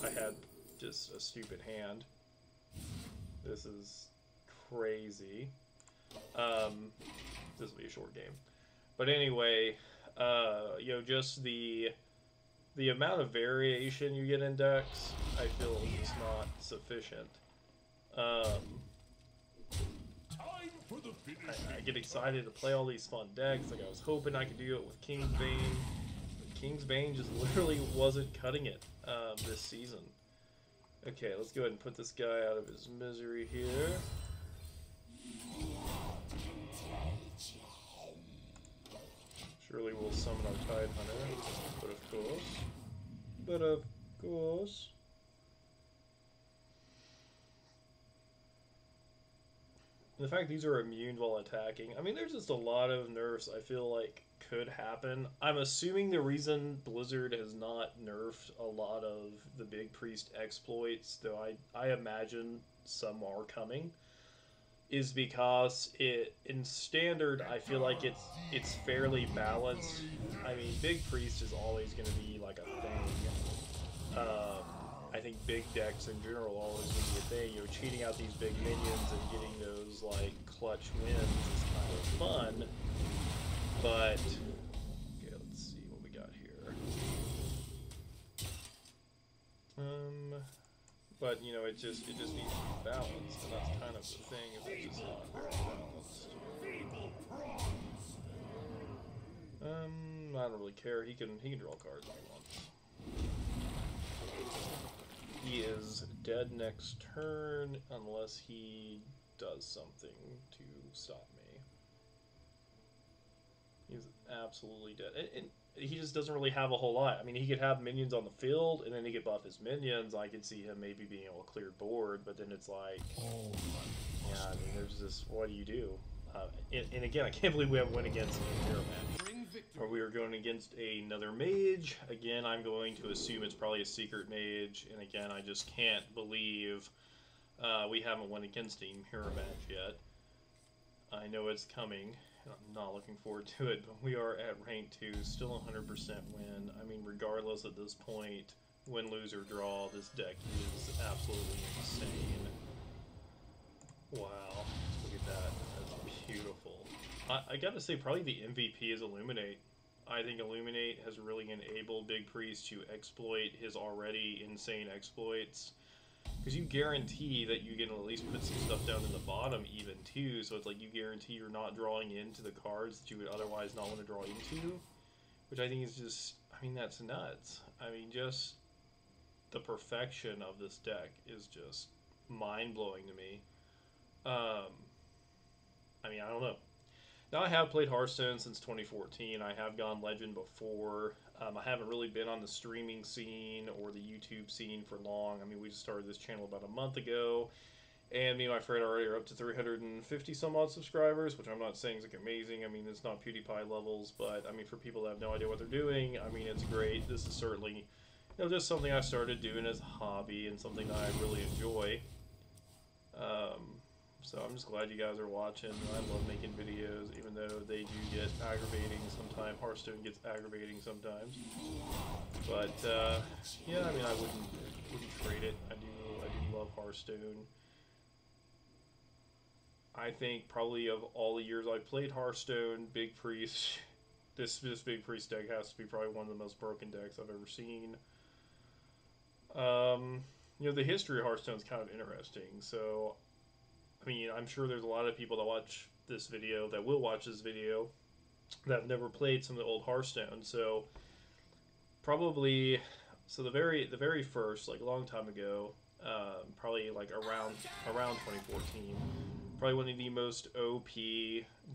I had just a stupid hand. This is crazy. This will be a short game. But anyway, just the amount of variation you get in decks, I feel is just not sufficient. I get excited to play all these fun decks. Like I was hoping I could do it with King's Bane. But King's Bane just literally wasn't cutting it this season. Okay, let's go ahead and put this guy out of his misery here. Surely we'll summon our Tidehunter, but of course. The fact these are immune while attacking, I mean, there's just a lot of nerfs I feel like could happen. I'm assuming the reason Blizzard has not nerfed a lot of the Big Priest exploits, though I imagine some are coming, is because in Standard, I feel like it's fairly balanced. I mean, Big Priest is always going to be like a thing. I think big decks in general always going to be a thing. Cheating out these big minions and getting those like clutch wins is kind of fun. But okay, let's see what we got here. But it just needs to be balanced, and that's kind of the thing. Is it's just not very balanced. I don't really care. He can draw cards if he wants. He is dead next turn unless he does something to stop me. He's absolutely dead. And he just doesn't really have a whole lot. I mean, he could have minions on the field, and then he could buff his minions. I could see him maybe being able to clear board, but then it's like, yeah, I mean, there's this, what do you do? And again, I can't believe we haven't went against a hero match. Or we are going against another mage. Again, I'm going to assume it's probably a secret mage. And again, I just can't believe we haven't went against a hero match yet. I know it's coming. I'm not looking forward to it, but we are at rank 2, still 100% win. I mean, regardless at this point, win, lose, or draw, this deck is absolutely insane. Wow, look at that. That's beautiful. I gotta say, probably the MVP is Illuminate. I think Illuminate has really enabled Big Priest to exploit his already insane exploits. because you guarantee that you can at least put some stuff down in the bottom even too. So it's like you guarantee you're not drawing into the cards that you would otherwise not want to draw into, which I think is just, I mean, that's nuts. I mean, just the perfection of this deck is just mind-blowing to me. I mean, I don't know. Now, I have played Hearthstone since 2014. I have gone Legend before. I haven't really been on the streaming scene or the YouTube scene for long. I mean, we just started this channel about a month ago, and me and my friend already are up to 350 some odd subscribers, which I'm not saying is like amazing. I mean, it's not PewDiePie levels, but I mean, for people that have no idea what they're doing, I mean, it's great. This is certainly, you know, just something I started doing as a hobby and something that I really enjoy. So I'm just glad you guys are watching. I love making videos, even though they do get aggravating sometimes. Hearthstone gets aggravating sometimes. But yeah, I mean, I wouldn't trade it. I do love Hearthstone. I think probably of all the years I've played Hearthstone, Big Priest, this Big Priest deck has to be probably one of the most broken decks I've ever seen. You know, the history of Hearthstone is kind of interesting. So, I mean, I'm sure there's a lot of people that watch this video, that will watch this video, that have never played some of the old Hearthstone. So, probably, so the very first, like a long time ago, probably like around 2014, probably one of the most OP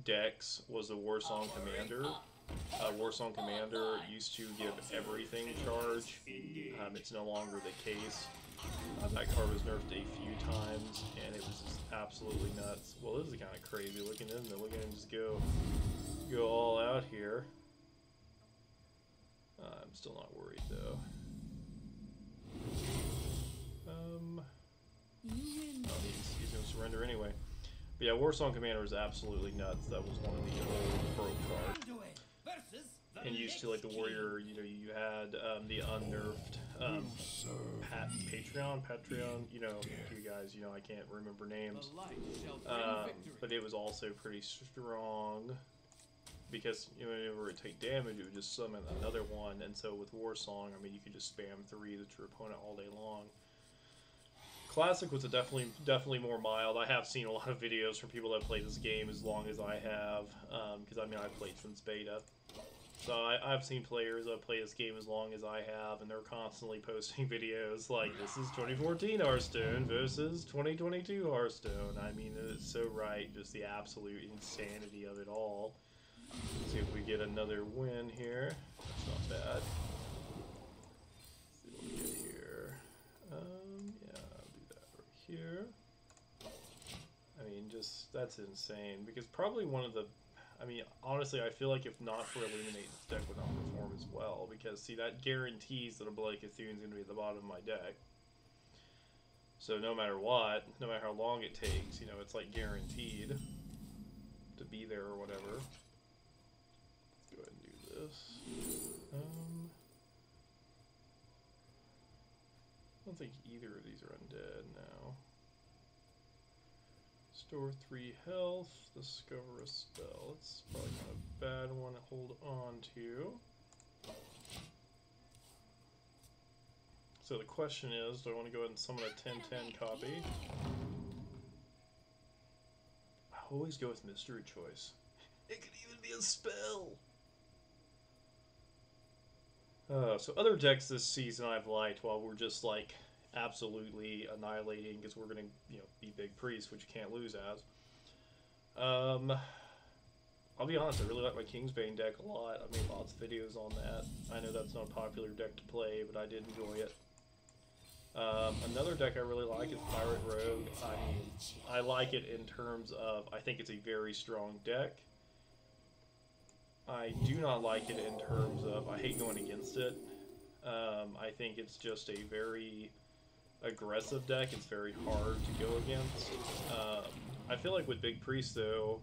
decks was the Warsong Commander. Warsong Commander used to give everything charge. It's no longer the case. That card was nerfed a few times, and it was just absolutely nuts. Well, this is kind of crazy looking, isn't it? Look at him just go all out here. I'm still not worried though. He's gonna surrender anyway. But yeah, Warsong Commander was absolutely nuts. That was one of the old pro cards. And used to, like, the warrior, you know, you had the unnerfed Patreon, you know, you guys, you know, I can't remember names. But it was also pretty strong because, you know, whenever it take damage, it would just summon another one. And so with Warsong, I mean, you could just spam 3 at your opponent all day long. Classic was definitely more mild. I have seen a lot of videos from people that play this game as long as I have, because I mean, I've played since beta. So I've seen players that play this game as long as I have, and they're constantly posting videos like, this is 2014 Hearthstone versus 2022 Hearthstone. I mean, it's so right, just the absolute insanity of it all. Let's see if we get another win here. That's not bad. Let's see what we get here. Yeah, I'll do that right here. I mean, just, that's insane, because probably one of the, I mean, honestly, I feel like if not for Illuminate, this deck would not perform as well, because, see, that guarantees that a Bloody Cthulhu's going to be at the bottom of my deck. So no matter what, no matter how long it takes, you know, it's, like, guaranteed to be there or whatever. Let's go ahead and do this. I don't think either of these are undead now. Store 3 health, discover a spell. It's probably not a bad one to hold on to. So the question is, do I want to go ahead and summon a 10/10 copy? I always go with mystery choice. It could even be a spell! So other decks this season I've liked while we're just like absolutely annihilating because we're gonna, you know, be Big Priest, which you can't lose as. I'll be honest, I really like my Kingsbane deck a lot. I made lots of videos on that. I know that's not a popular deck to play, but I did enjoy it. Another deck I really like is Pirate Rogue. I mean, I like it in terms of, I think it's a very strong deck. I do not like it in terms of, I hate going against it. I think it's just a very aggressive deck. It's very hard to go against. I feel like with Big Priest, though,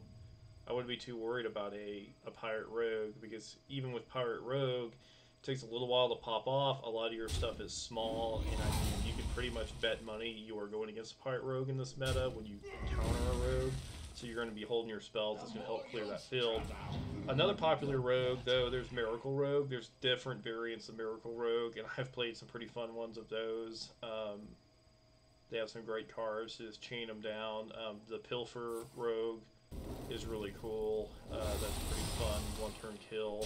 I wouldn't be too worried about a Pirate Rogue, because even with Pirate Rogue, it takes a little while to pop off. A lot of your stuff is small, and I mean, you can pretty much bet money you are going against a Pirate Rogue in this meta when you encounter a Rogue. So you're going to be holding your spells. It's going to help clear that field. Another popular rogue, though, there's Miracle Rogue. There's different variants of Miracle Rogue, and I've played some pretty fun ones of those. They have some great cards to just chain them down. The Pilfer Rogue is really cool. That's pretty fun. One-turn kill.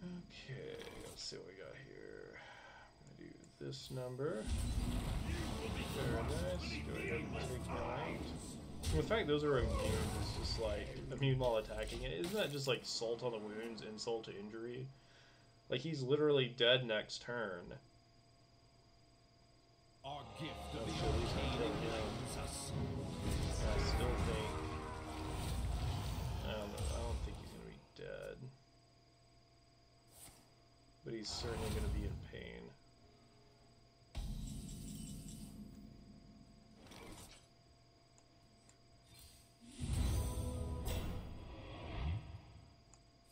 Okay, let's see what we got here. I'm gonna do this number. Very nice. Go ahead and take that out. The fact those are immune is just like immune while attacking it. Isn't that just like salt on the wounds, insult to injury? Like he's literally dead next turn. Our gift of I'm the sure he's gonna arcane kill him. enlightens us. I still think. I don't know. I don't think he's gonna be dead. But he's certainly gonna be in pain.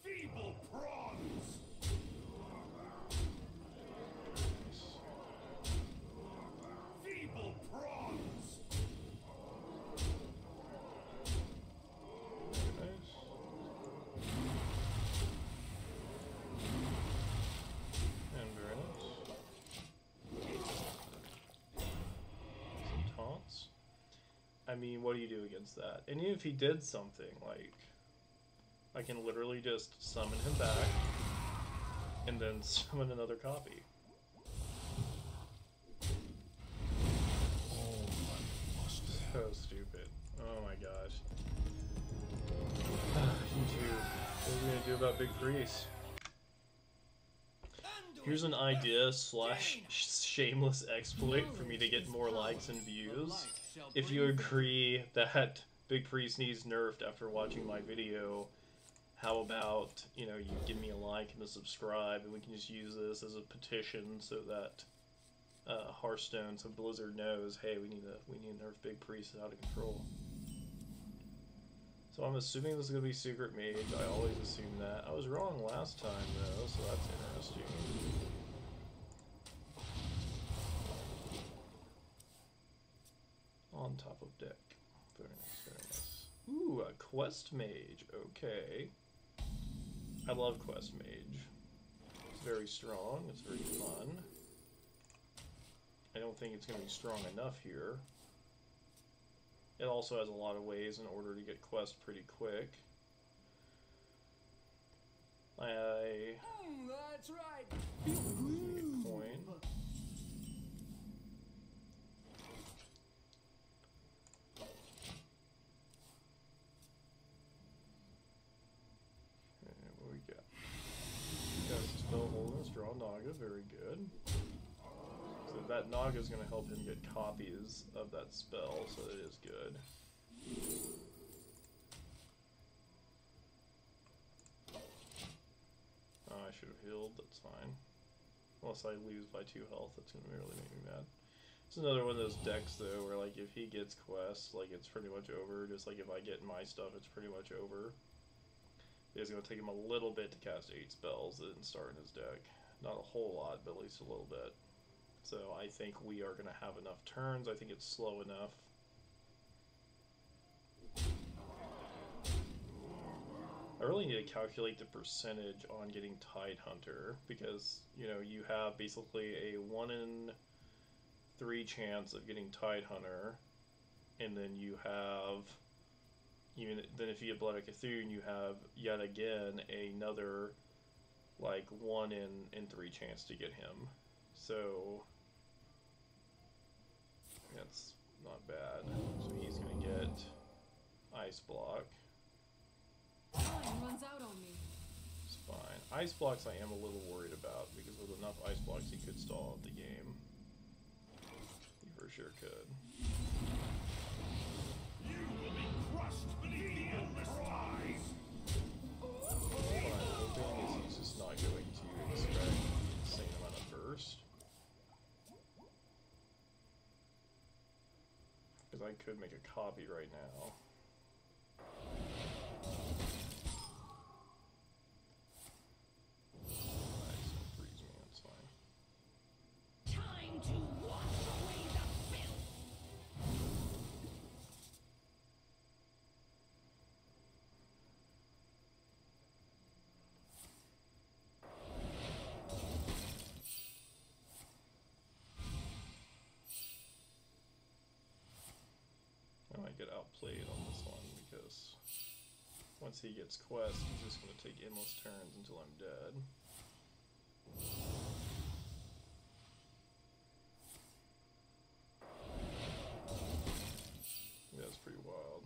Feeble prawns. Feeble prawns. Nice. And very nice. Some taunts. I mean, what do you do against that? And even if he did something, like, I can literally just summon him back, and then summon another copy. So stupid. Oh my gosh. YouTube. What are we gonna do about Big Preist? Here's an idea slash shameless exploit for me to get more likes and views. If you agree that Big Preist needs nerfed after watching my video, how about, you know, you give me a like and a subscribe, and we can just use this as a petition so that Hearthstone, so Blizzard knows, hey, we need to nerf Big Preist, it's out of control. So I'm assuming this is gonna be Secret Mage. I always assume that. I was wrong last time though, so that's interesting. On top of deck. Very nice, very nice. Ooh, a Quest Mage. Okay. I love Quest Mage. It's very strong, it's very fun. I don't think it's going to be strong enough here. It also has a lot of ways in order to get Quest pretty quick. That's right. Feel Get coin. What we got? Cast Spell Holiness, draw Naga, very good. So that Naga is going to help him get copies of that spell, so it is good. Oh, I should have healed, that's fine. Unless I lose by 2 health, that's going to really make me mad. It's another one of those decks, though, where, like, if he gets quests, like, it's pretty much over. Just like if I get my stuff, it's pretty much over. It's going to take him a little bit to cast 8 spells and start in his deck. Not a whole lot, but at least a little bit. So I think we are going to have enough turns. I think it's slow enough. I really need to calculate the percentage on getting Tidehunter, because, you know, you have basically a 1 in 3 chance of getting Tidehunter, and then you have, even then if you get Blood of Cthulhu, you have yet again another like 1 in 3 chance to get him. So that's not bad. So he's gonna get Ice Block. Time runs out on me. It's fine. Ice Blocks I am a little worried about, because with enough Ice Blocks he could stall out the game. He for sure could. You will be crushed beneath the endless skies. What I'm hoping is he's just not going to expect an insane amount of burst. Because I could make a copy right now. Nice, don't freeze me, that's fine. Time to wash away the filth. played on this one because once he gets quest, he's just going to take endless turns until I'm dead. That's pretty wild.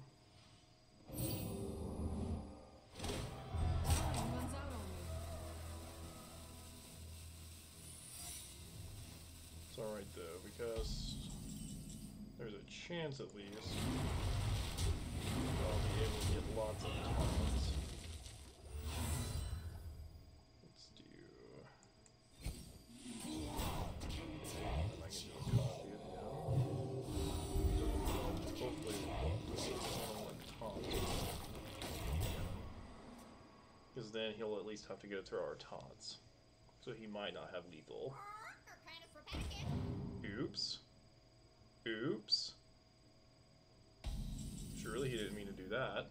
It's alright though, because there's a chance at least I'll be able to get lots of taunts. Let's do... and I can do a copy of him. Hopefully we'll taunt. Because then he'll at least have to go through our taunts. So he might not have lethal. Oops. Oops. Surely he didn't mean to do that.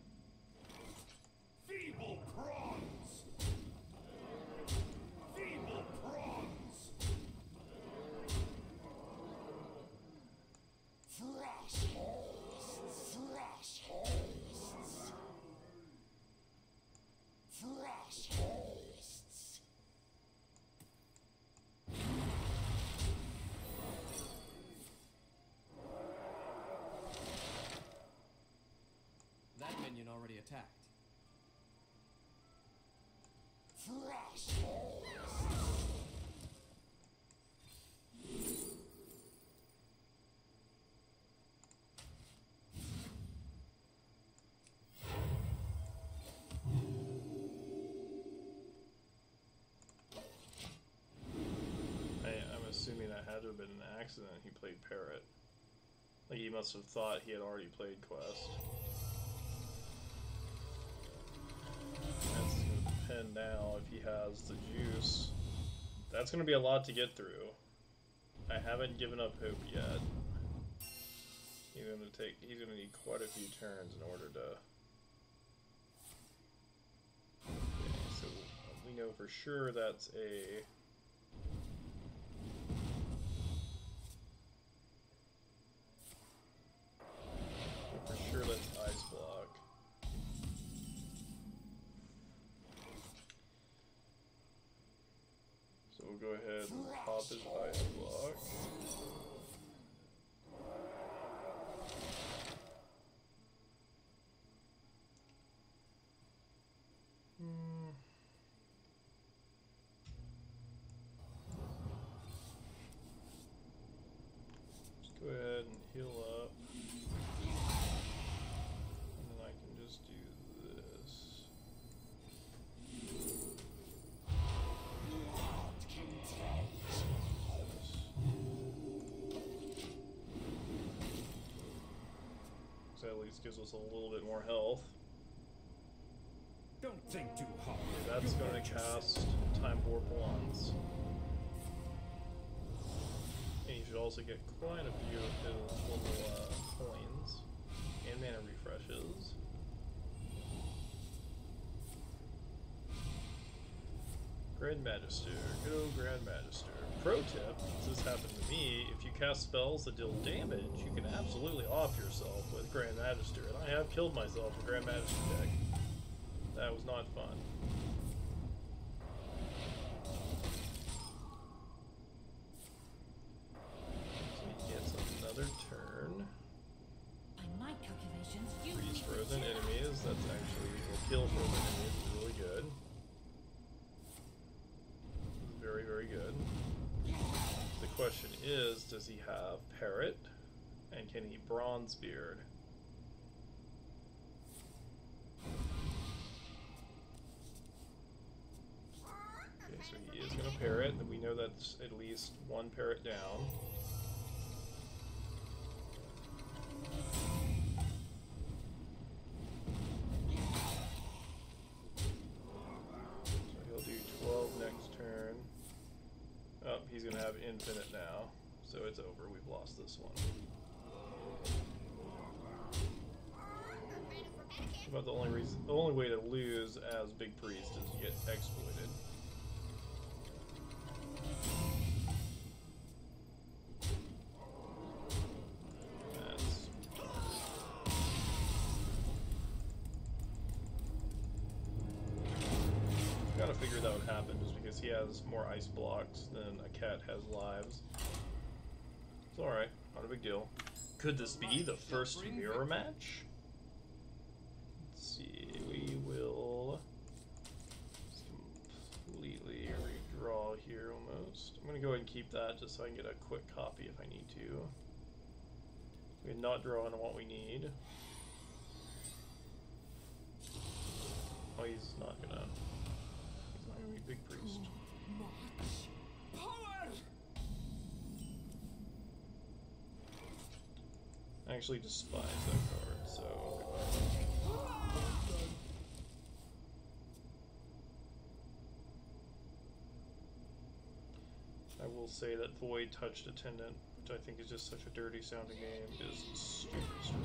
Feeble prawns! Feeble prawns! Frost hosts! Frost hosts! Frost hosts! That minion already attacked. Frost hosts! I'm assuming that had to have been an accident. He played Parrot. Like he must have thought he had already played Quest. That's going to depend now if he has the juice. That's going to be a lot to get through. I haven't given up hope yet. He's going to need quite a few turns in order to... Okay, so we know for sure that's a... For sure that's Ice Block. So we'll go ahead and pop his Ice Block. Just go ahead and heal up. And then I can just do this. So at least gives us a little bit more health. Don't think too hard. That's going to cast Time Warp once. And you should also get quite a few of his little coins and mana refreshes. Grand Magister, good old Grand Magister. Pro tip, because this happened to me, if you cast spells that deal damage, you can absolutely off yourself with Grand Magister, and I have killed myself with Grand Magister deck. That was not fun. So he gets another turn. By my calculations, you Freeze frozen enemies, that's actually, will kill frozen enemies, is really good. Very, very good. The question is, does he have Parrot? And can he Bronzebeard? Okay, so he is going to Parrot, and we know that's at least one Parrot down. So he'll do 12 next turn. Oh, he's going to have infinite now, so it's over. We've lost this one. About the only way to lose as Big Priest is to get exploited. That's that would happen, just because he has more ice blocks than a cat has lives. It's alright, not a big deal. Could this be the first mirror match? Let's see, we will completely redraw here almost. I'm going to go ahead and keep that just so I can get a quick copy if I need to. We're not drawing on what we need. Oh, he's not gonna be Big Priest. I actually despise that card, so I will say that Void Touched Attendant, which I think is just such a dirty sounding name, is stupid strong.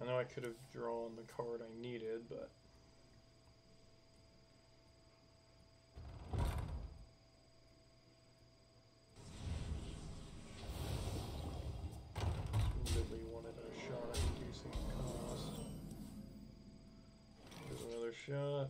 I know I could have drawn the card I needed, but really wanted a shot at reducing cost. There's another shot.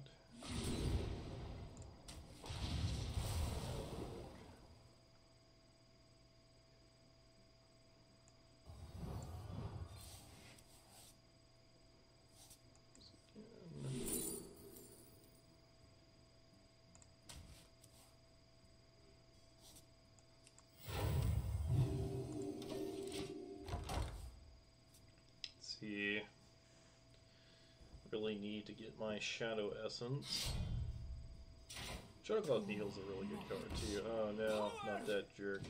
Really need to get my Shadow Essence. Shadowcloth Needle's a really good card too. Oh no, not that jerk.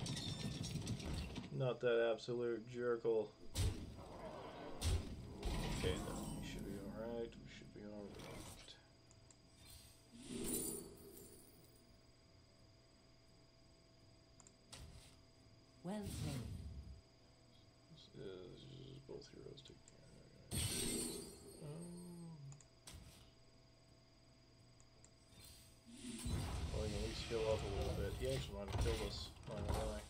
Not that absolute jerkle. Okay, no, we should be alright. We should be alright. Well played. This is both heroes taking care. Well, he can at least heal up a little bit. He actually might have killed us. Not gonna lie.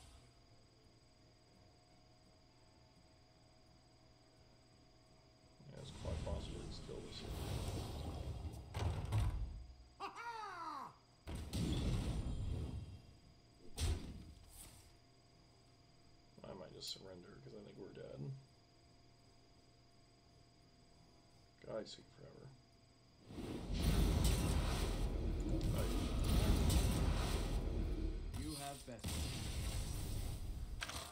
Yeah, it's quite possible he's killed us. I might just surrender because I think we're dead. God, he's taking forever. You have best.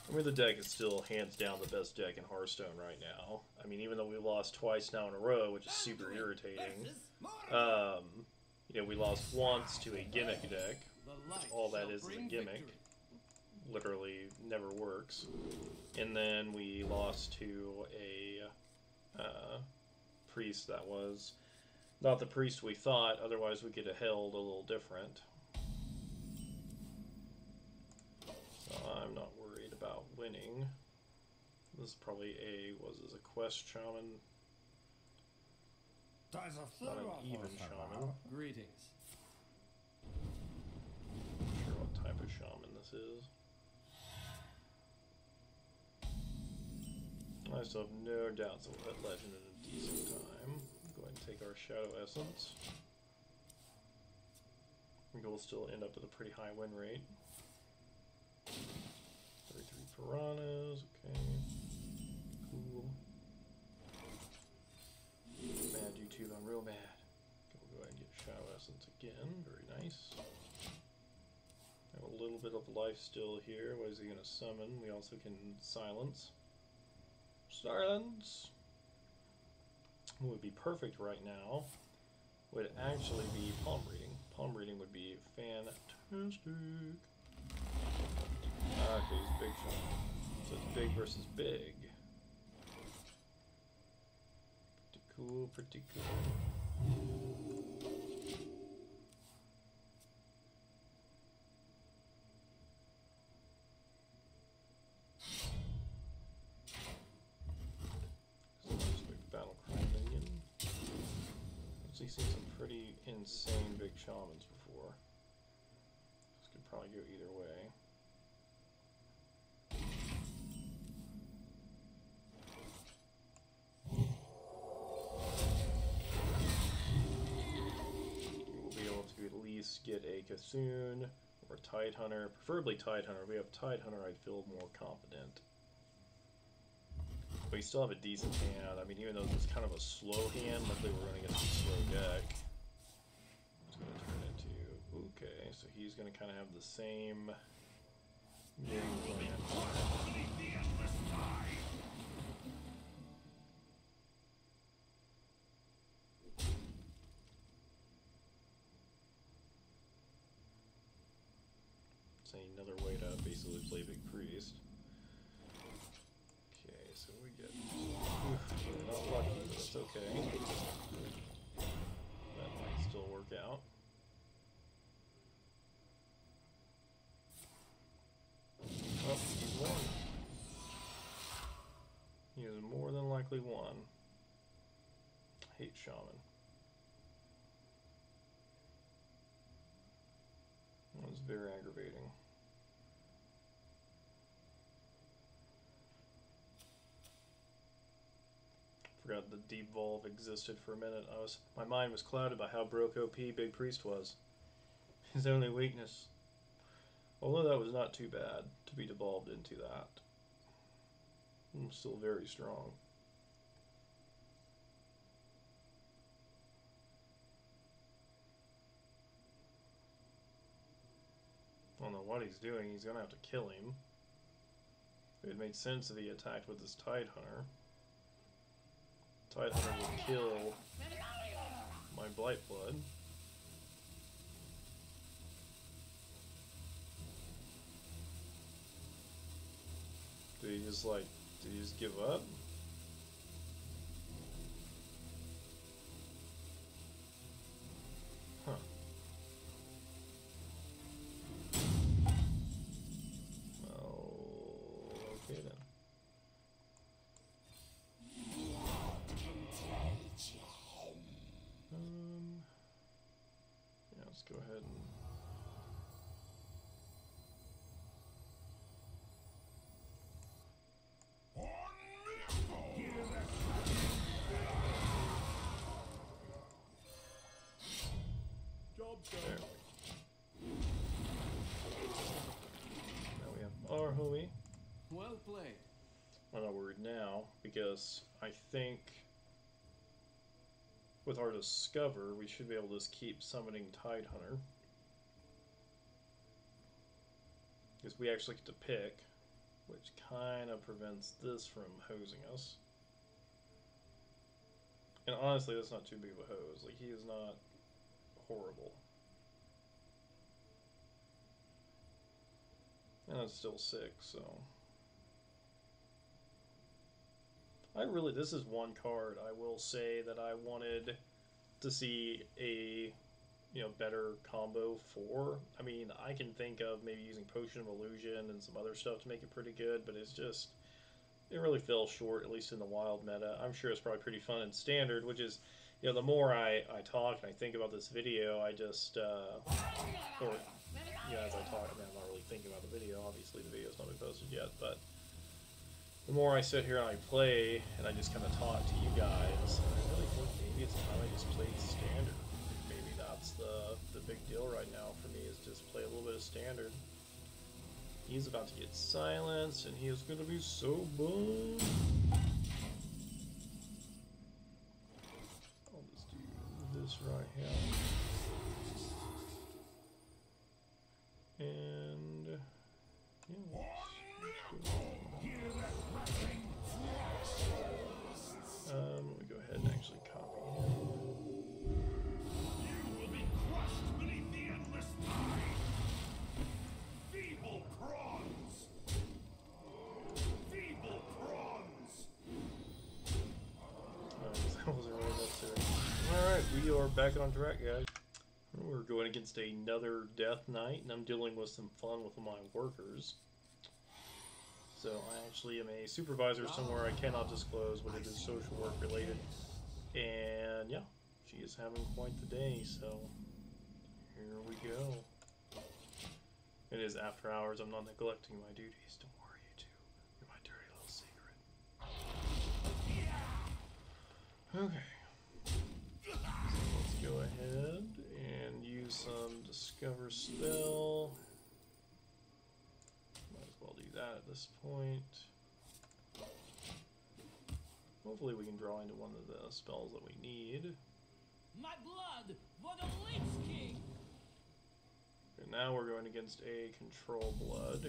I mean, the deck is still hands down the best deck in Hearthstone right now. I mean, even though we lost twice now in a row, which is super irritating. You know, we lost once to a gimmick deck. All that is a gimmick. Literally never works. And then we lost to a priest that was not the priest we thought, otherwise we could have held a little different. So I'm not worried about winning. This is probably was this a quest shaman? Not an even shaman. Greetings. Not sure what type of shaman this is. I still have no doubts that we'll hit legend in a decent time. Go ahead and take our Shadow Essence. I think we'll still end up with a pretty high win rate. 33 piranhas, okay. Cool. Mad YouTube, I'm real mad. We'll go ahead and get Shadow Essence again, very nice. Have a little bit of life still here. What is he going to summon? We also can silence. Silence would be perfect right now. Would actually be palm reading. Palm reading would be fantastic. Okay, he's big shot. So it's big versus big. Pretty cool, pretty cool. actually seen some pretty insane big shamans before. This could probably go either way. We'll be able to at least get a Cthulhu or Tidehunter, preferably Tidehunter. If we have Tidehunter, I'd feel more confident. But you still have a decent hand. I mean, even though it's kind of a slow hand, luckily we're running against a slow deck. It's going to turn into... Okay, so he's going to kind of have the same game plan. It's another way to basically play Big Priest. Okay, so we get... We're not lucky, but it's okay. That might still work out. Oh, he's won. He is more than likely won. I hate Shaman. That was very aggravating. Forgot the Deep Volve existed for a minute. My mind was clouded by how broke OP Big Priest was. His only weakness. Although that was not too bad to be devolved into that. I'm still very strong. I don't know what he's doing. He's going to have to kill him. It would make sense if he attacked with his Tidehunter. Tidehunter will kill my Blightblood. Did he just give up? Huh. Well, okay then. Yeah, let's go ahead and... There. Now we have our homie. Well played. I'm not worried now because I think with our Discover we should be able to just keep summoning Tidehunter. Because we actually get to pick, which kind of prevents this from hosing us. And honestly, that's not too big of a hose. Like, he is not horrible. And it's still 6, so... this is one card I will say that I wanted to see a, better combo for. I mean, I can think of maybe using Potion of Illusion and some other stuff to make it pretty good, but it's just, it really fell short, at least in the wild meta. I'm sure it's probably pretty fun in Standard, which is, the more I talk and I think about this video, I just, as I talk, I mean, I'm not really thinking about the video. Obviously, the video's not been posted yet, but the more I sit here and I play and I just kind of talk to you guys, I really think maybe it's time I just played Standard. Maybe that's the big deal right now for me, is just play a little bit of Standard. He's about to get silenced, and he is going to be so bummed. I'll just do this right here. And yeah, let me go ahead and actually copy him. You will be crushed beneath the endless tide. Feeble prawns. Feeble prawns. That wasn't really necessary. Alright, we are back on track, guys. We're going against another Death Knight, and I'm dealing with some fun with my workers. So I actually am a supervisor somewhere I cannot disclose, but it is social work related. And yeah, She is having quite the day, so here we go. It is after hours. I'm not neglecting my duties. Don't worry, you two. You're my dirty little secret. Okay. So let's go ahead and use some Discover spell. Might as well do that at this point. Hopefully we can draw into one of the spells that we need. My blood for the Lich King! And now we're going against a Control Blood.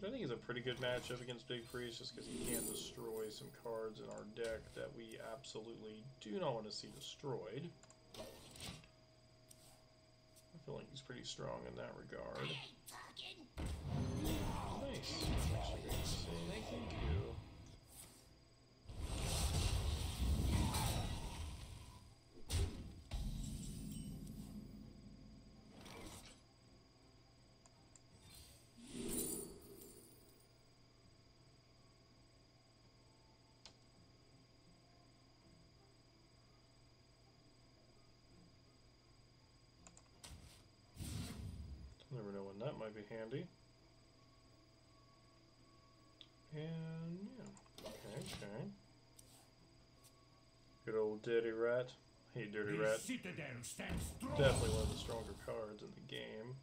Which I think is a pretty good matchup against Big Priest, just because he can destroy some cards in our deck that we absolutely do not want to see destroyed. I feel like he's pretty strong in that regard. Nice. Actually, great to see. Thank you. Never know when that might be handy. And yeah, okay. Good old Dirty Rat. Hey, Dirty Rat. Citadel stands strong. Definitely one of the stronger cards in the game.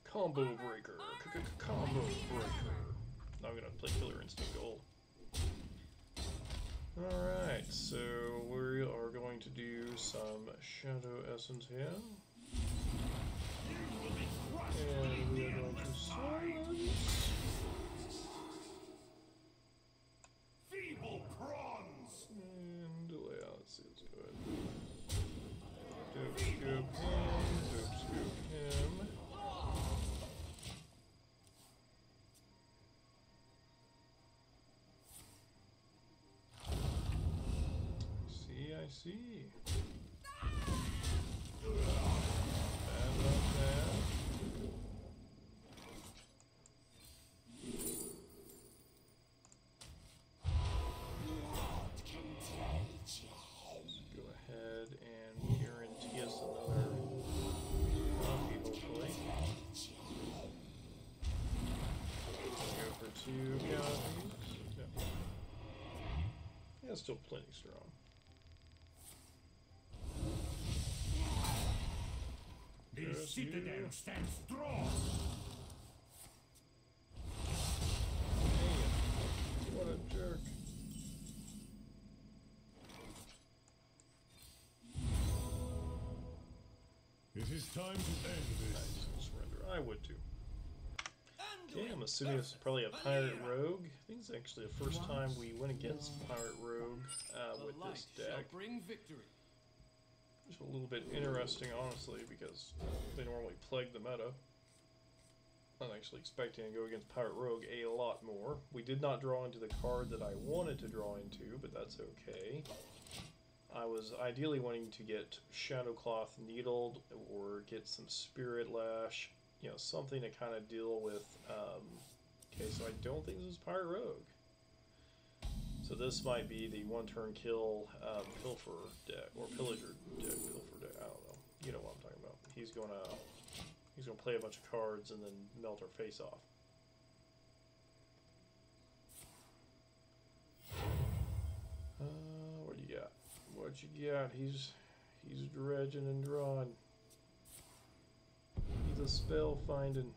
Combo Breaker. Combo Breaker. Now I'm gonna play Killer Instinct Gold. Alright, so we are going to do some Shadow Essence here. And we are going to silence. Feeble prawns. And let's see, let's go ahead. Dope scoop him, dope scoop him. I see. Bad, not bad. Go ahead and guarantee us another copy, hopefully. Go for 2 copies. Yeah. Yeah, still plenty strong. The citadel stands strong. Damn. What a jerk. It is time to end this. Surrender. I would too. Okay, I'm assuming this is probably a Pirate Rogue. I think it's actually the first time we went against Pirate Rogue with this deck. Bring victory. It's a little bit interesting, honestly, because they normally plague the meta. I'm actually expecting to go against Pirate Rogue a lot more. We did not draw into the card that I wanted to draw into, but that's okay. I was ideally wanting to get Shadowcloth Needle or get some Spirit Lash, you know, something to kind of deal with. Okay, so I don't think this is Pirate Rogue. So this might be the one-turn kill Pilfer deck, or Pillager deck, Pilfer deck, I don't know. You know what I'm talking about. He's gonna play a bunch of cards and then melt our face off. What do you got? What you got? He's dredging and drawing. He's a spell finding.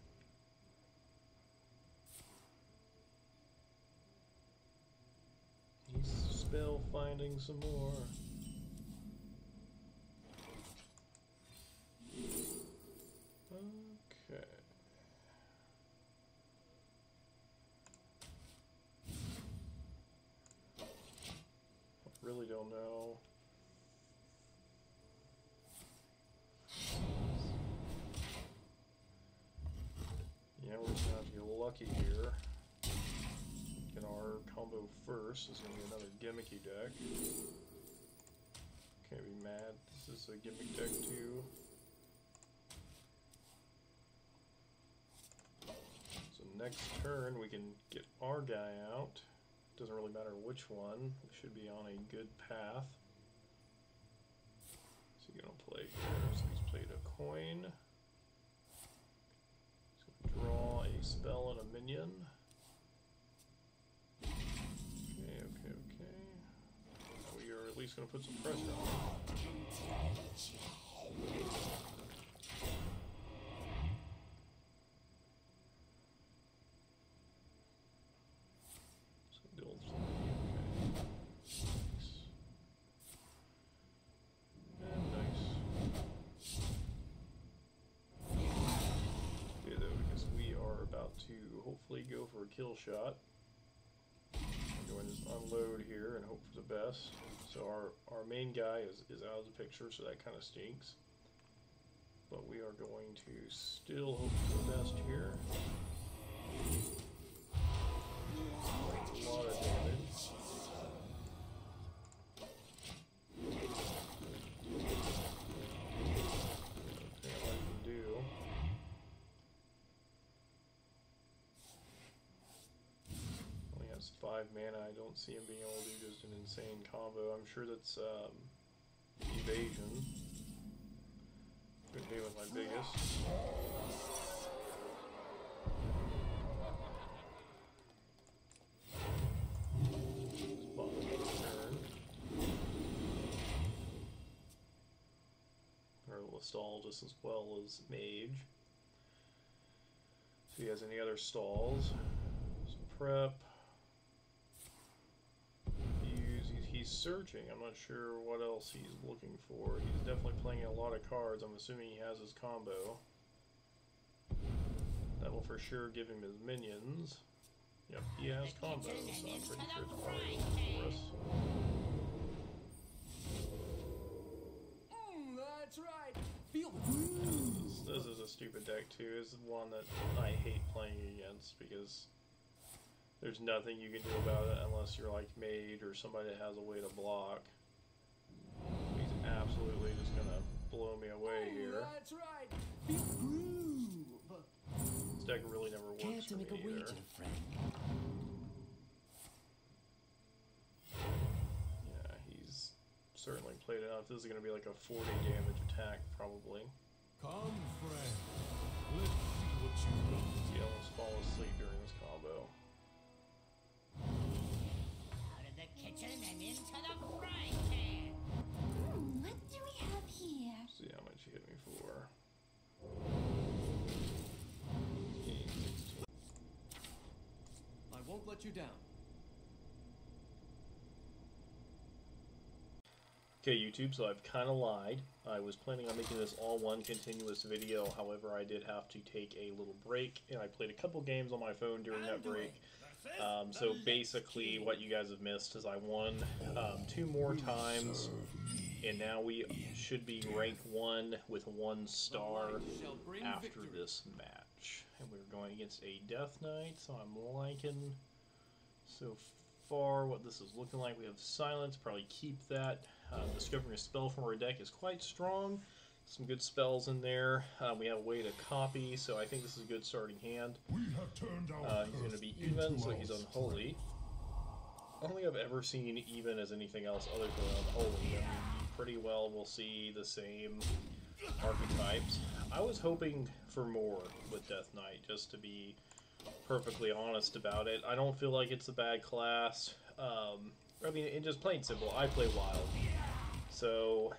He's spell finding some more. Okay. I really don't know. Yeah, we're just gonna have to get lucky here. Get our combo first. This is gonna be another gimmicky deck. Can't be mad. This is a gimmick deck too. So next turn we can get our guy out. Doesn't really matter which one. We should be on a good path. coin. So draw a spell and a minion. Okay, okay, okay. We are at least going to put some pressure on it. Hopefully go for a kill shot. Go and just unload here and hope for the best. So our main guy is out of the picture, so that kind of stinks. But we are going to still hope for the best here. A lot of damage. Only has 5 mana. I don't see him being able to do just an insane combo. I'm sure that's evasion. Could be with my biggest. Stall just as well as mage. So he has any other stalls? Some prep. He's searching. I'm not sure what else he's looking for. He's definitely playing a lot of cards. I'm assuming he has his combo. That will for sure give him his minions. Yep, he has combo, so I'm pretty sure it's probably for us. That's right. Feel This is a stupid deck too. This is one that I hate playing against because there's nothing you can do about it unless you're like mage or somebody that has a way to block. He's absolutely just gonna blow me away here. That's right. Feel groove. This deck really never works for me either. Yeah, he's certainly played enough. This is gonna be like a 40 damage attack probably. Come, friend. Let's see what you got. He almost fall asleep during this combo. Out of the kitchen and into the frying pan. What do we have here? See how much he hit me for. I won't let you down. Okay, YouTube, so I've kind of lied. I was planning on making this all one continuous video, however, I did have to take a little break, and I played a couple games on my phone during that break. So basically, what you guys have missed is I won 2 more times, and now we should be rank 1 with 1 star after this match. And we're going against a Death Knight, so I'm liking so far what this is looking like. We have Silence, probably keep that. Discovering a spell from our deck is quite strong. Some good spells in there. We have a way to copy, so I think this is a good starting hand. He's going to be even, so he's unholy. I don't think I've ever seen even as anything else other than unholy. I mean, pretty well we'll see the same archetypes. I was hoping for more with Death Knight, just to be perfectly honest about it. I don't feel like it's a bad class. I mean, in just plain simple, I play Wild. So,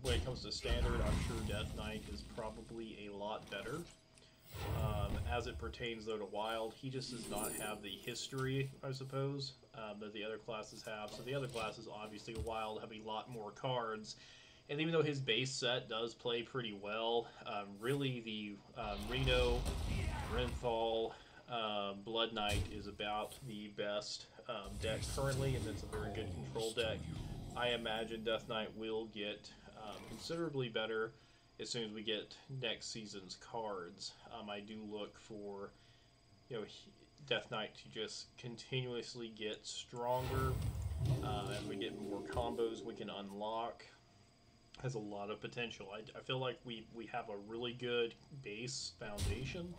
when it comes to Standard, I'm sure Death Knight is probably a lot better. As it pertains, though, to Wild, he just does not have the history, I suppose, that the other classes have. So the other classes, obviously, Wild, have a lot more cards. And even though his base set does play pretty well, really the Reno, Renthal, Blood Knight is about the best deck currently, and it's a very good control deck. I imagine Death Knight will get considerably better as soon as we get next season's cards. I do look for, you know, Death Knight to just continuously get stronger as we get more combos we can unlock. Has a lot of potential. I feel like we have a really good base foundation,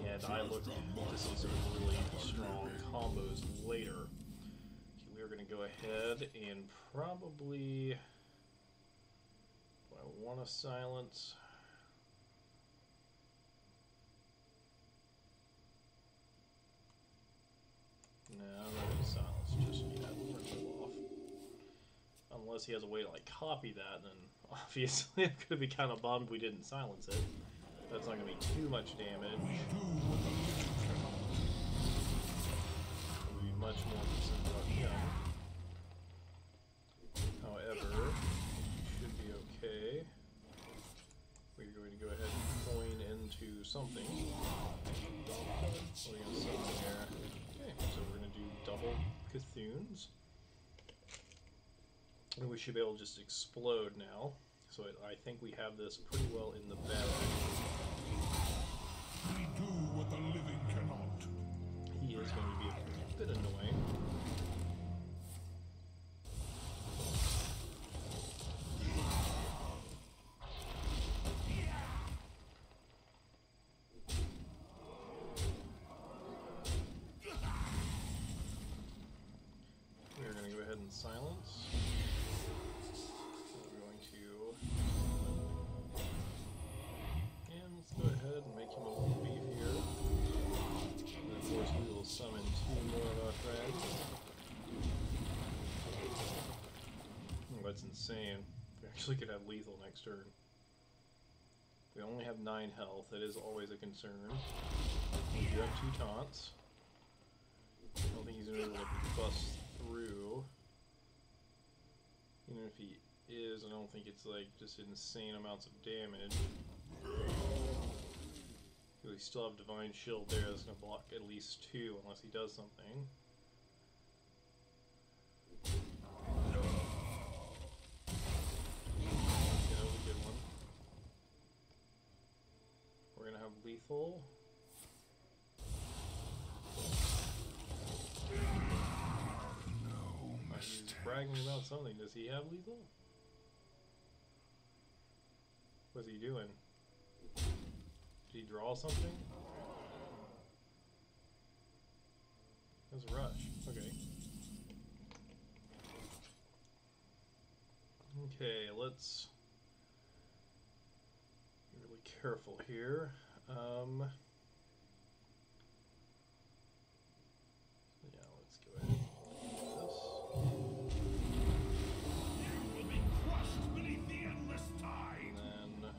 and I look to see some really strong combos later. Okay, we are going to go ahead and probably... What I want to silence. No, I'm not going to silence just yet. We're going to hold off. Unless he has a way to like copy that, then obviously I'm going to be kind of bummed we didn't silence it. That's not going to be too much damage. It'll be much more percent about him. However, should be okay. We're going to go ahead and coin into something. What are we going to summon here? Okay, so we're going to do double Cthunes. And we should be able to just explode now. So I think we have this pretty well in the bag. We do what the living cannot. He is going to be a bit annoying. We're going to go ahead and silence. We're going to... And let's go ahead and make him a little beefier. And of course we will summon 2 more of our friends. Oh, that's insane. We actually could have lethal next turn. We only have 9 health. That is always a concern. We do have 2 taunts. I don't think he's going to be able to bust through. Even if he is, I don't think it's like just insane amounts of damage. We still have Divine Shield there that's going to block at least 2 unless he does something. Yeah, that was a good one. We're going to have lethal. He's bragging about something. Does he have lethal? What's he doing? Did he draw something? That's a rush. Okay. Okay, let's be really careful here. Yeah, let's go ahead and do this. You will be crushed beneath the endless tide. And then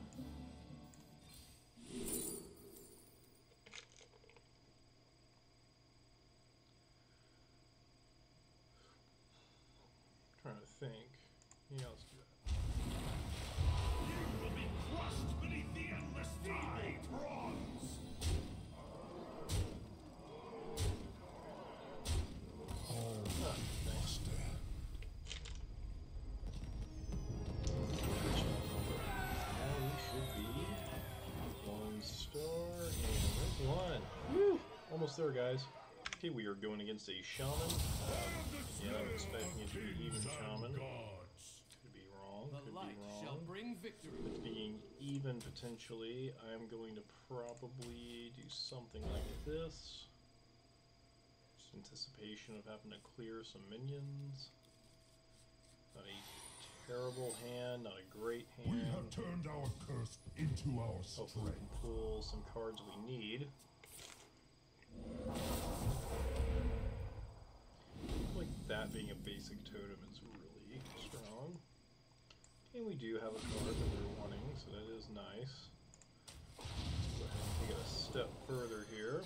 trying to think. Yeah, let's do that. You will be crushed beneath the endless tide. Bronze. Now we should be 1 star, and there's 1. Woo! Almost there, guys. Okay, we are going against a shaman. Yeah, I'm expecting it to be even shaman. Could be wrong. The Could light be shall wrong. bring victory. With being even potentially, I'm going to probably do something like this. Just anticipation of having to clear some minions. Not a terrible hand, not a great hand. We have turned our curse into our Hopefully we strength. can pull some cards we need. Like that being a basic totem is really strong. And we do have a card that we're wanting, so that is nice. Let's go ahead and take it a step further here.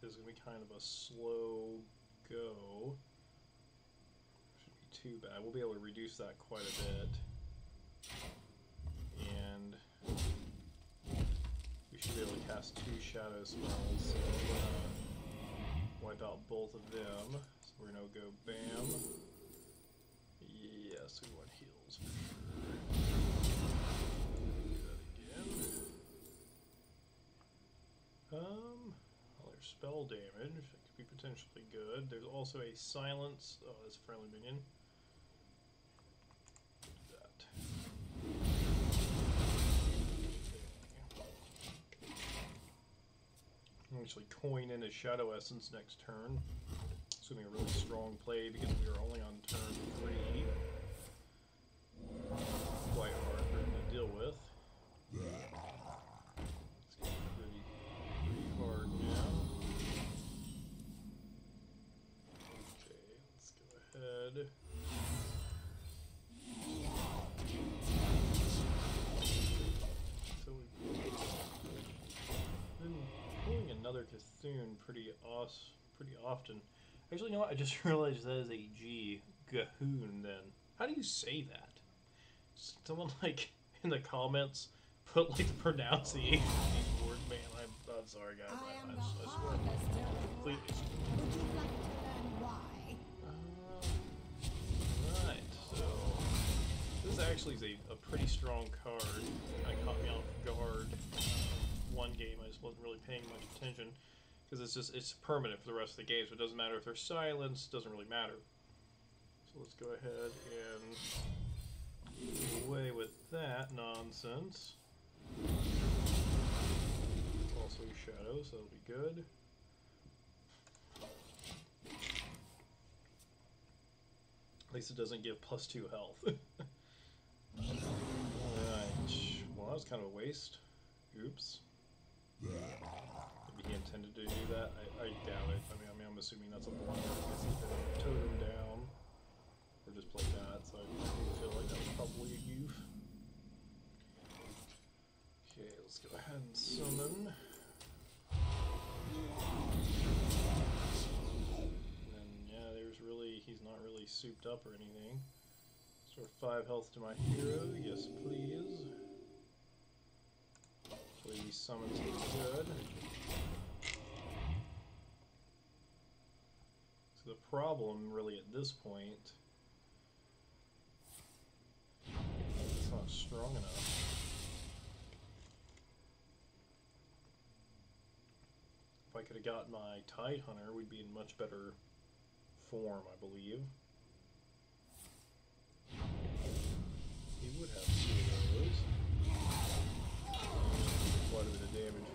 This is going to be kind of a slow go. Shouldn't be too bad. We'll be able to reduce that quite a bit. And we should be able to cast 2 shadow spells. So we're gonna wipe out both of them. So we're gonna go bam. Yes, we want heals for sure. Do that again. Well, there's spell damage. That could be potentially good. There's also a silence. Oh, that's a friendly minion. Do that. I'll actually coin in a Shadow Essence next turn. Assuming a really strong wrong play because we were only on turn 3. Quite hard for him to deal with. It's getting pretty hard now. Okay, let's go ahead. So we've been pulling another Cthulhu pretty often. Actually, you know what? I just realized that is a G. Gahoon, then. How do you say that? Someone, like, in the comments, put, like, the pronunciation of these words. Man, I'm sorry, guys. I swear. Completely. Would you like to learn why? Right, so... This actually is a pretty strong card. Kind of caught me off guard. One game, I just wasn't really paying much attention. Because it's permanent for the rest of the game, so it doesn't matter if they're silenced, doesn't really matter. So let's go ahead and do away with that nonsense. Also shadows, that'll be good. At least it doesn't give +2 health. Alright, well that was kind of a waste. Oops. Maybe he intended to do that. I doubt it. I mean, I'm assuming that's a blunder because he could totem down or just play that. So I feel like that was probably a goof. Okay, let's go ahead and summon. And yeah, he's not really souped up or anything. Sort of 5 health to my hero. Yes, please. Please summon something good. So the problem, really, at this point, it's not strong enough. If I could have gotten my Tidehunter, we'd be in much better form, I believe. He would have 2 of those. Quite a bit of damage